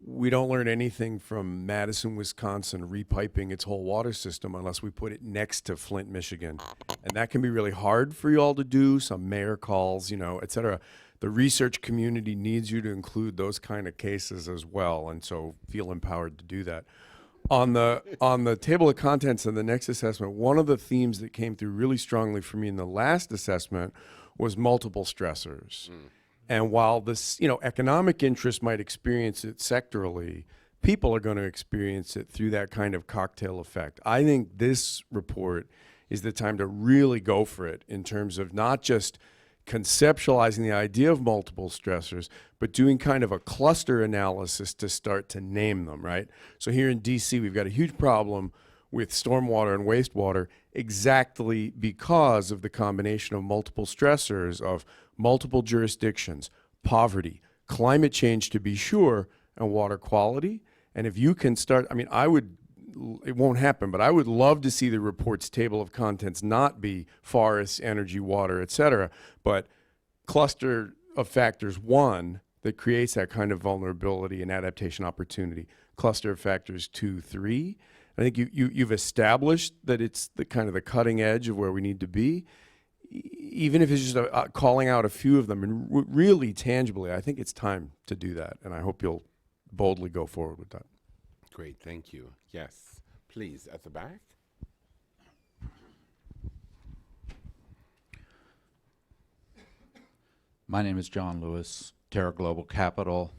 we don't learn anything from Madison, Wisconsin repiping its whole water system unless we put it next to Flint, Michigan. And that can be really hard for you all to do. Some mayor calls, you know, et cetera. The research community needs you to include those kind of cases as well. And so feel empowered to do that. On the table of contents in the next assessment, one of the themes that came through really strongly for me in the last assessment was multiple stressors. And while this, you know, economic interest might experience it sectorally, people are going to experience it through that kind of cocktail effect. I think this report is the time to really go for it in terms of not just conceptualizing the idea of multiple stressors, but doing kind of a cluster analysis to start to name them, right? So here in DC, we've got a huge problem with stormwater and wastewater exactly because of the combination of multiple stressors of multiple jurisdictions, poverty, climate change to be sure, and water quality. And if you can start, I mean, it won't happen, but I would love to see the report's table of contents not be forests, energy, water, et cetera, but cluster of factors, one, that creates that kind of vulnerability and adaptation opportunity. Cluster of factors 2, 3. I think you've established that it's the kind of the cutting edge of where we need to be. Even if it's just calling out a few of them and really tangibly, I think it's time to do that. And I hope you'll boldly go forward with that. Great, thank you. Yes, please, at the back. My name is John Lewis, Terra Global Capital,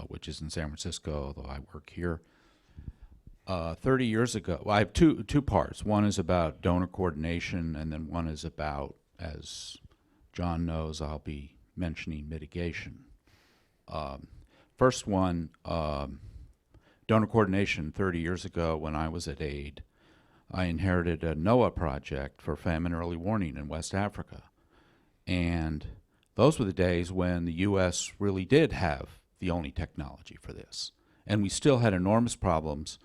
which is in San Francisco, although I work here. 30 years ago, well, I have two parts. One is about donor coordination, and then one is about, as John knows, I'll be mentioning mitigation. First one, donor coordination. 30 years ago, when I was at AID, I inherited a NOAA project for famine early warning in West Africa. And those were the days when the U.S. really did have the only technology for this. And we still had enormous problems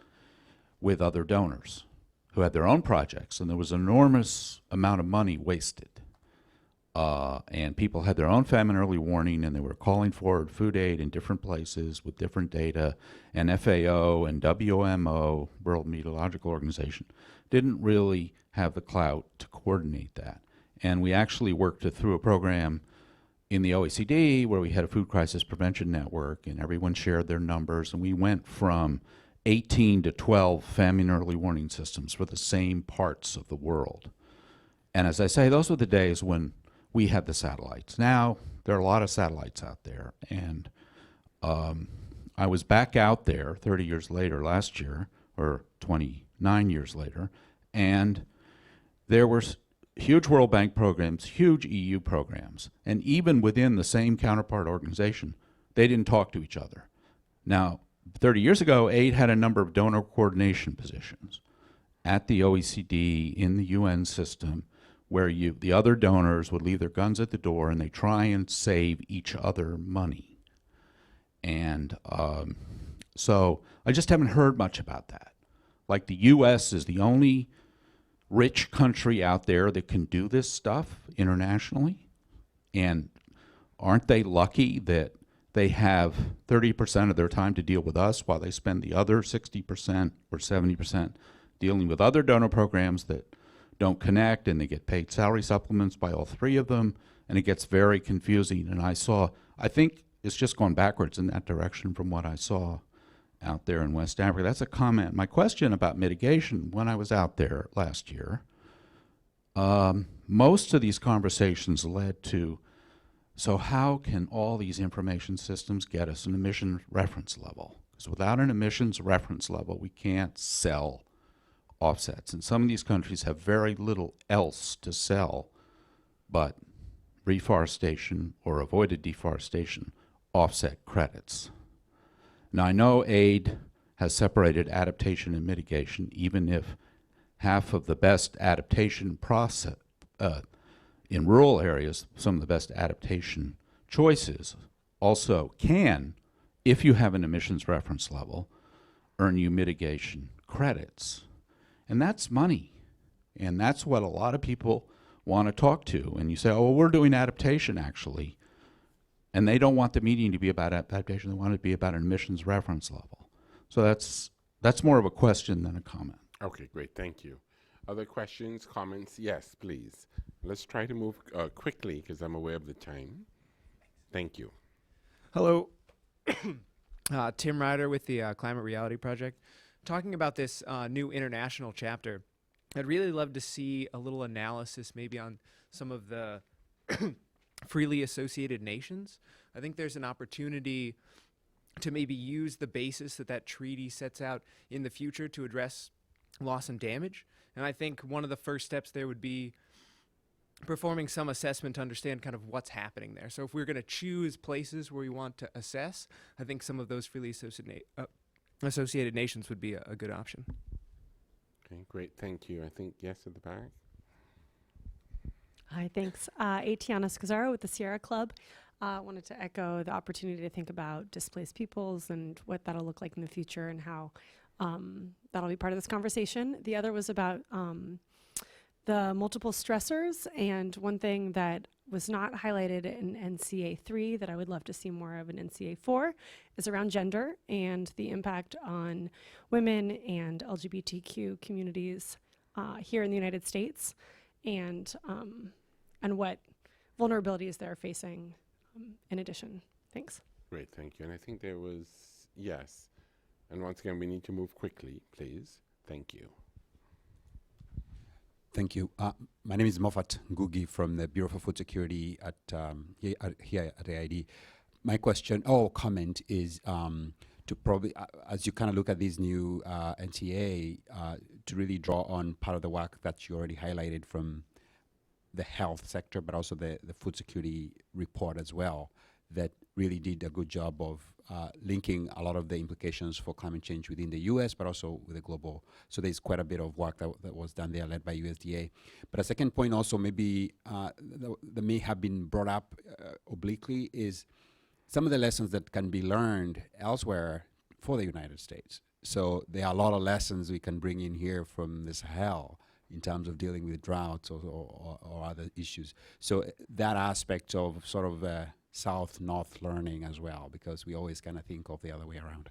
with other donors who had their own projects, and there was an enormous amount of money wasted. And people had their own famine early warning, and they were calling forward food aid in different places with different data, and FAO and WMO, World Meteorological Organization, didn't really have the clout to coordinate that. And we actually worked through a program in the OECD where we had a food crisis prevention network, and everyone shared their numbers, and we went from 18 to 12 famine early warning systems for the same parts of the world. And as I say, those were the days when we had the satellites. Now, there are a lot of satellites out there, and I was back out there 30 years later last year, or 29 years later, and there were huge World Bank programs, huge EU programs, and even within the same counterpart organization, they didn't talk to each other. Now, 30 years ago, AID had a number of donor coordination positions at the OECD, in the UN system, where the other donors would leave their guns at the door and they try and save each other money. And so I just haven't heard much about that. Like the U.S. is the only rich country out there that can do this stuff internationally. And aren't they lucky that they have 30% of their time to deal with us while they spend the other 60% or 70% dealing with other donor programs that don't connect, and they get paid salary supplements by all three of them, and it gets very confusing. And I think it's just gone backwards in that direction from what I saw out there in West Africa. That's a comment. My question about mitigation, when I was out there last year, most of these conversations led to, so how can all these information systems get us an emissions reference level? Because without an emissions reference level, we can't sell offsets. And some of these countries have very little else to sell but reforestation or avoided deforestation offset credits. Now, I know aid has separated adaptation and mitigation, even if half of the best adaptation process in rural areas, some of the best adaptation choices also can, if you have an emissions reference level, earn you mitigation credits. And that's money. And that's what a lot of people want to talk to. And you say, oh, well, we're doing adaptation, actually. And they don't want the meeting to be about adaptation. They want it to be about an emissions reference level. So that's more of a question than a comment. Okay, great. Thank you. Other questions, comments? Yes, please. Let's try to move quickly because I'm aware of the time. Thank you. Hello. Tim Ryder with the Climate Reality Project. Talking about this new international chapter, I'd really love to see a little analysis maybe on some of the freely associated nations. I think there's an opportunity to maybe use the basis that treaty sets out in the future to address loss and damage. And I think one of the first steps there would be performing some assessment to understand kind of what's happening there. So if we're going to choose places where we want to assess, I think some of those freely associated nations would be a good option. Okay, great. Thank you. I think yes at the back. Hi, thanks. Atiana Scazzaro with the Sierra Club. Wanted to echo the opportunity to think about displaced peoples and what that'll look like in the future and how that'll be part of this conversation. The other was about the multiple stressors, and one thing that was not highlighted in NCA 3 that I would love to see more of in NCA 4 is around gender and the impact on women and LGBTQ communities here in the United States, and what vulnerabilities they're facing in addition. Thanks. Great, thank you. And I think there was, yes. And once again, we need to move quickly, please. Thank you. Thank you. My name is Moffat Ngugi from the Bureau for Food Security at here at AID. My question, comment is to probably, as you kind of look at these new NCA, to really draw on part of the work that you already highlighted from the health sector, but also the food security report as well, that really did a good job of linking a lot of the implications for climate change within the US, but also with the global. So there's quite a bit of work that was done there, led by USDA. But a second point also maybe that may have been brought up obliquely is some of the lessons that can be learned elsewhere for the United States. So there are a lot of lessons we can bring in here from the Sahel in terms of dealing with droughts or other issues. So that aspect of sort of South-North learning as well, because we always kind of think of the other way around.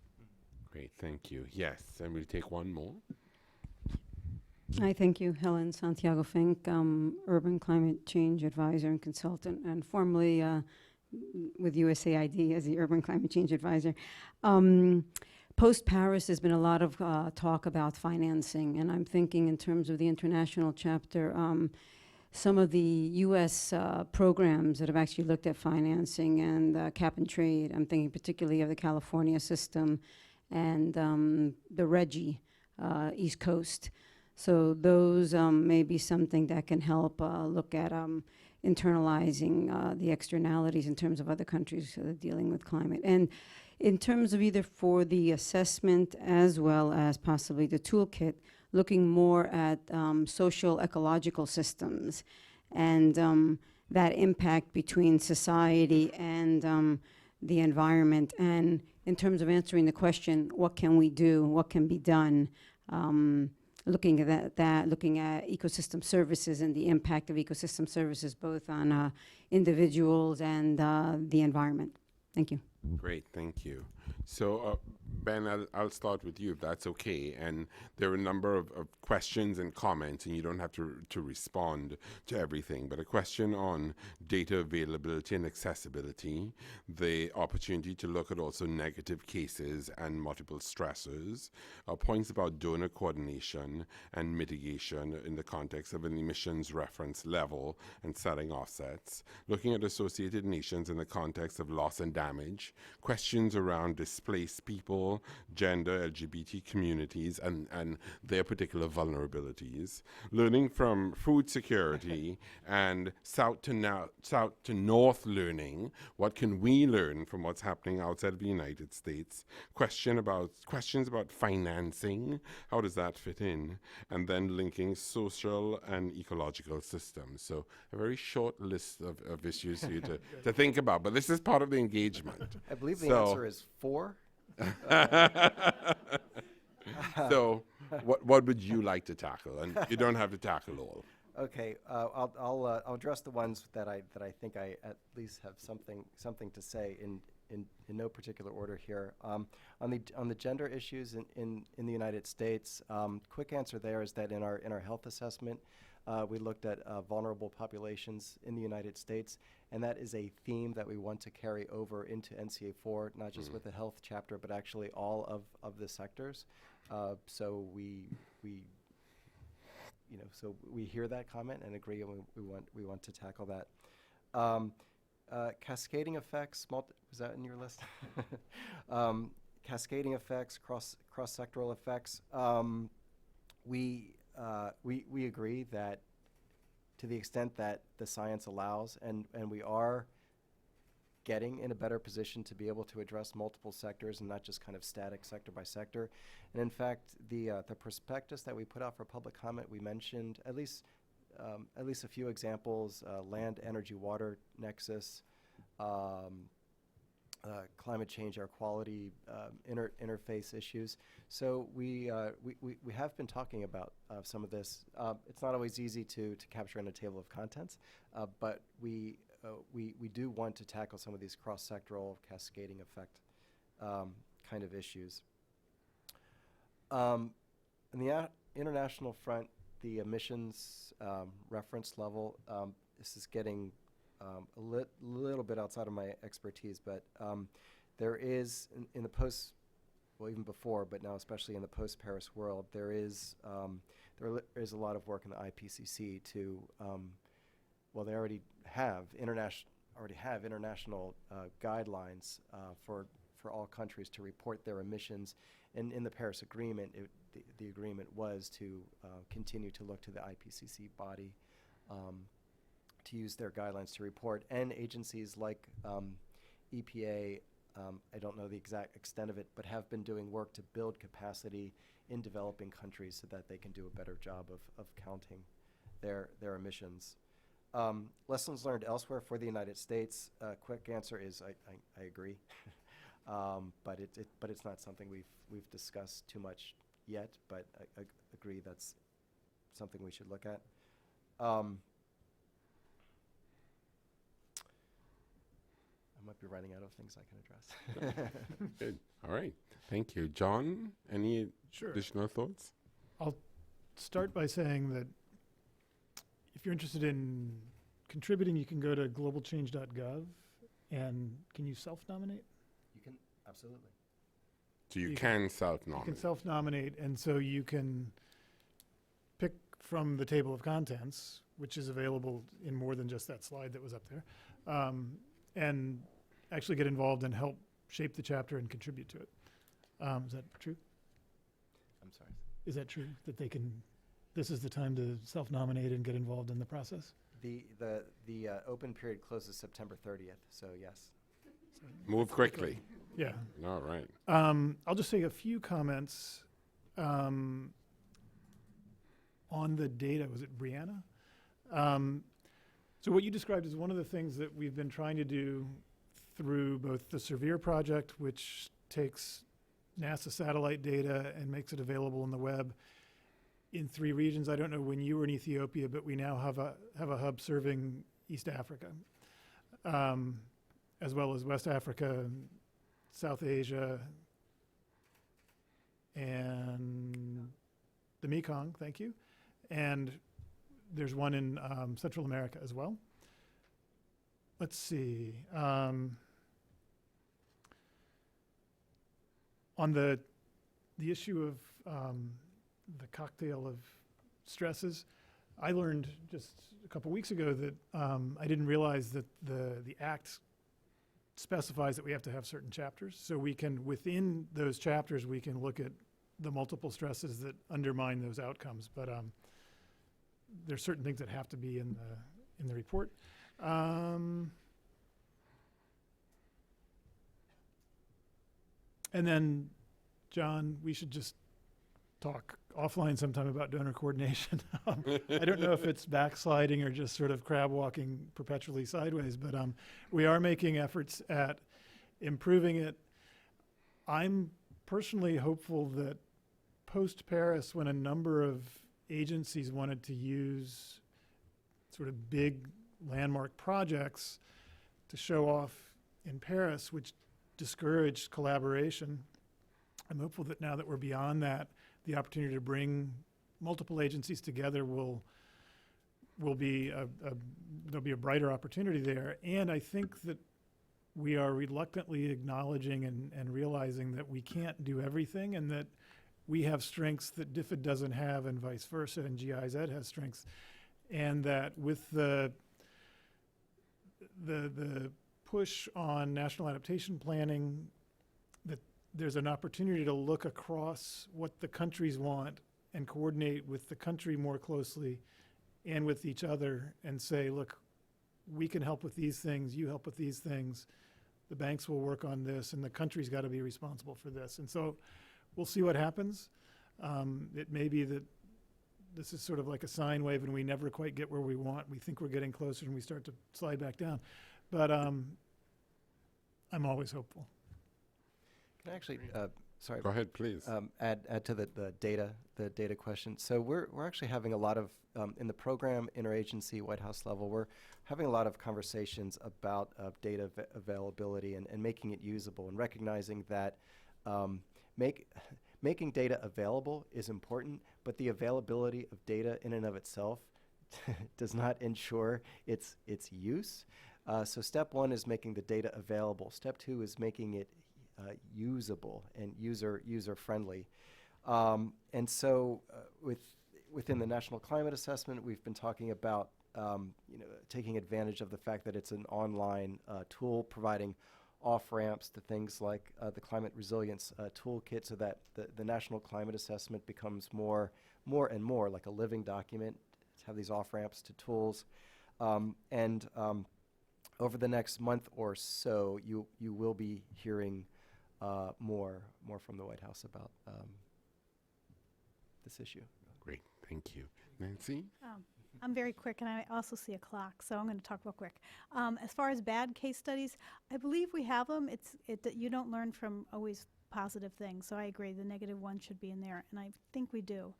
Great, thank you. Yes, and we'll take one more. Hi, thank you. Helen Santiago Fink, Urban Climate Change Advisor and Consultant, and formerly with USAID as the Urban Climate Change Advisor. Post-Paris, there's been a lot of talk about financing, and I'm thinking in terms of the international chapter, some of the U.S. programs that have actually looked at financing and cap and trade. I'm thinking particularly of the California system and the RGGI, East Coast. So those may be something that can help look at internalizing the externalities in terms of other countries dealing with climate. And in terms of either for the assessment as well as possibly the toolkit, looking more at social ecological systems and that impact between society and the environment. And in terms of answering the question, what can we do? What can be done? Looking at looking at ecosystem services and the impact of ecosystem services both on individuals and the environment. Thank you. Great, thank you. So, Ben, I'll start with you, if that's okay. And there are a number of questions and comments, and you don't have to respond to everything, but a question on data availability and accessibility, the opportunity to look at also negative cases and multiple stressors, points about donor coordination and mitigation in the context of an emissions reference level and setting offsets, looking at associated nations in the context of loss and damage, questions around displaced people, gender, LGBT communities, and their particular vulnerabilities, learning from food security and south to north learning, what can we learn from what's happening outside of the United States, questions about financing, how does that fit in, and then linking social and ecological systems. So a very short list of issues for you to think about, but this is part of the engagement. I believe the answer is 4. So, what would you like to tackle? And you don't have to tackle all. Okay, I'll address the ones that I think I at least have something to say in no particular order here. On the gender issues in the United States, quick answer there is that in our health assessment, we looked at vulnerable populations in the United States, and that is a theme that we want to carry over into NCA4, not just with the health chapter, but actually all of the sectors. So we hear that comment and agree, and we want to tackle that. Cascading effects, was that in your list? Cascading effects, cross-sectoral effects. We agree that to the extent that the science allows, and we are getting in a better position to be able to address multiple sectors and not just kind of static sector by sector. And in fact, the prospectus that we put out for public comment, we mentioned at least a few examples: land, energy, water nexus, climate change, air quality, interface issues. So we have been talking about some of this. It's not always easy to capture in a table of contents, but we do want to tackle some of these cross-sectoral cascading effect kind of issues. On the international front, the emissions reference level, this is getting a little bit outside of my expertise, but there is in the post, well, even before, but now especially in the post-Paris world, there is a lot of work in the IPCC to, well, they already have international guidelines for all countries to report their emissions, and in the Paris Agreement, the agreement was to continue to look to the IPCC body to use their guidelines to report, and agencies like EPA, I don't know the exact extent of it, but have been doing work to build capacity in developing countries so that they can do a better job of counting their emissions. Lessons learned elsewhere for the United States, quick answer is I agree, but it's not something we've discussed too much yet, but I agree that's something we should look at. I might be running out of things I can address. Good. All right. Thank you. John, any additional thoughts? I'll start by saying that if you're interested in contributing, you can go to globalchange.gov, and can you self-nominate? You can, absolutely. So you can self-nominate. You can self-nominate, and so you can pick from the table of contents, which is available in more than just that slide that was up there, and actually get involved and help shape the chapter and contribute to it. Is that true? I'm sorry. Is that true, that they can, this is the time to self-nominate and get involved in the process? The open period closes September 30th, so yes. Move quickly. Yeah. All right. I'll just say a few comments on the data. Was it Brianna? So what you described is one of the things that we've been trying to do through both the Surveyor project, which takes NASA satellite data and makes it available on the web in 3 regions. I don't know when you were in Ethiopia, but we now have a hub serving East Africa, as well as West Africa, South Asia, and the Mekong, thank you. And there's one in Central America as well. Let's see. On the issue of the cocktail of stresses, I learned just a couple weeks ago that I didn't realize that the Act specifies that we have to have certain chapters. So we can, within those chapters, we can look at the multiple stresses that undermine those outcomes. But there's certain things that have to be in the report. And then, John, we should just talk offline sometime about donor coordination. I don't know if it's backsliding or just sort of crab walking perpetually sideways, but we are making efforts at improving it. I'm personally hopeful that post-Paris, when a number of agencies wanted to use sort of big landmark projects to show off in Paris, which discouraged collaboration, I'm hopeful that now that we're beyond that, the opportunity to bring multiple agencies together will be there'll be a brighter opportunity there. And I think that we are reluctantly acknowledging and realizing that we can't do everything, and that we have strengths that DFID doesn't have, and vice versa, and GIZ has strengths, and that with the push on national adaptation planning, that there's an opportunity to look across what the countries want and coordinate with the country more closely and with each other and say, look, we can help with these things, you help with these things, the banks will work on this, and the country's got to be responsible for this. And so we'll see what happens. It may be that this is sort of like a sine wave and we never quite get where we want. We think we're getting closer and we start to slide back down. But I'm always hopeful. Can I actually, sorry. Go ahead, please. Add to the data question. So we're actually having a lot of, in the program interagency White House level, we're having a lot of conversations about data availability and making it usable, and recognizing that making data available is important, but the availability of data in and of itself does not ensure its use. So step 1 is making the data available. Step 2 is making it usable and user friendly. And so within the National Climate Assessment, we've been talking about taking advantage of the fact that it's an online tool, providing off-ramps to things like the Climate Resilience Toolkit, so that the National Climate Assessment becomes more and more like a living document, to have these off-ramps to tools. Over the next month or so, you will be hearing more from the White House about this issue. Great, thank you. Nancy? I'm very quick, and I also see a clock, so I'm going to talk real quick. As far as bad case studies, I believe we have them. You don't learn from always positive things, so I agree. The negative one should be in there, and I think we do.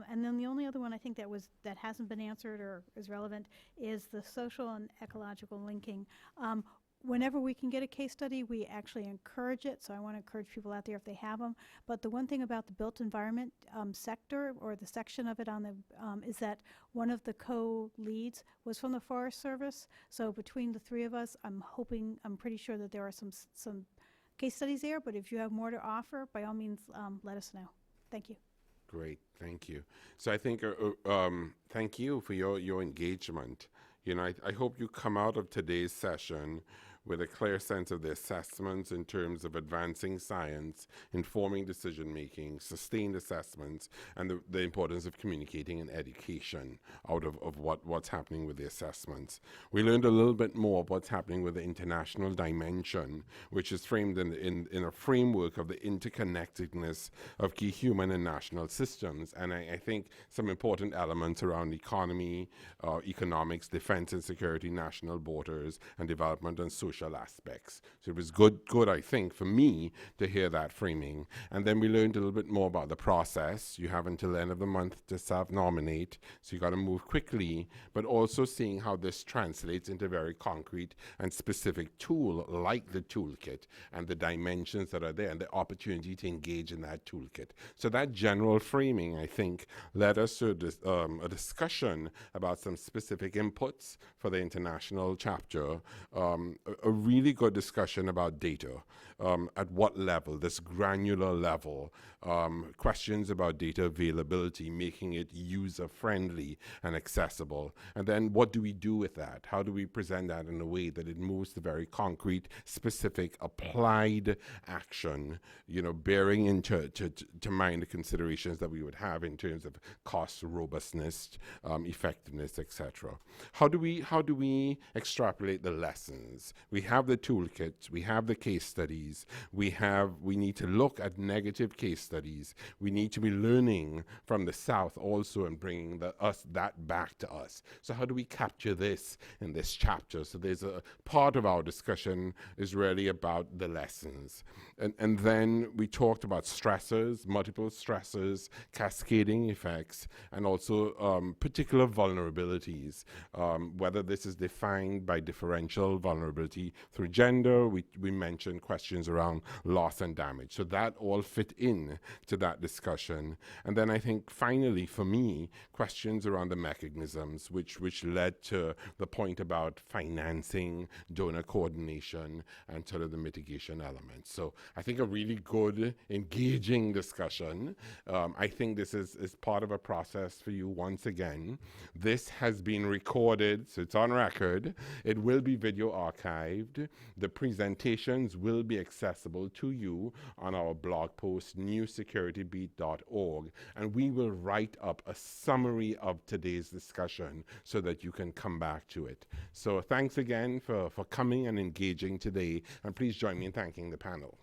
And then the only other one I think that hasn't been answered or is relevant is the social and ecological linking. Whenever we can get a case study, we actually encourage it. So I want to encourage people out there if they have them. But the one thing about the built environment sector, or the section of it on the, is that one of the co-leads was from the Forest Service. So between the 3 of us, I'm pretty sure that there are some case studies there. But if you have more to offer, by all means, let us know. Thank you. Great, thank you. So I think, thank you for your engagement. I hope you come out of today's session with a clear sense of the assessments in terms of advancing science, informing decision-making, sustained assessments, and the importance of communicating and education out of what's happening with the assessments. We learned a little bit more of what's happening with the international dimension, which is framed in a framework of the interconnectedness of key human and national systems. And I think some important elements around economy, economics, defense and security, national borders, and development and social social aspects. So it was good, I think, for me to hear that framing. And then we learned a little bit more about the process. You have until the end of the month to self-nominate, so you got to move quickly, but also seeing how this translates into a very concrete and specific tool like the toolkit and the dimensions that are there and the opportunity to engage in that toolkit. So that general framing, I think, led us to a discussion about some specific inputs for the international chapter, a really good discussion about data, at what level, this granular level, questions about data availability, making it user-friendly and accessible, and then what do we do with that? How do we present that in a way that it moves to very concrete, specific, applied action, you know, bearing into to mind the considerations that we would have in terms of cost, robustness, effectiveness, etc. How do we extrapolate the lessons? We have the toolkit, we have the case studies, we need to look at negative case studies. We need to be learning from the South also and bringing that back to us. So how do we capture this in this chapter? So there's a part of our discussion is really about the lessons. And then we talked about stressors, multiple stressors, cascading effects, and also particular vulnerabilities, whether this is defined by differential vulnerability through gender. We mentioned questions around loss and damage. So that all fit in to that discussion. And then I think finally, for me, questions around the mechanisms, which led to the point about financing, donor coordination, and sort of the mitigation elements. So I think a really good, engaging discussion. I think this is part of a process for you once again. This has been recorded, so it's on record. It will be video archived. The presentations will be accessible to you on our blog post, newsecuritybeat.org, and we will write up a summary of today's discussion so that you can come back to it. So thanks again for coming and engaging today, and please join me in thanking the panel.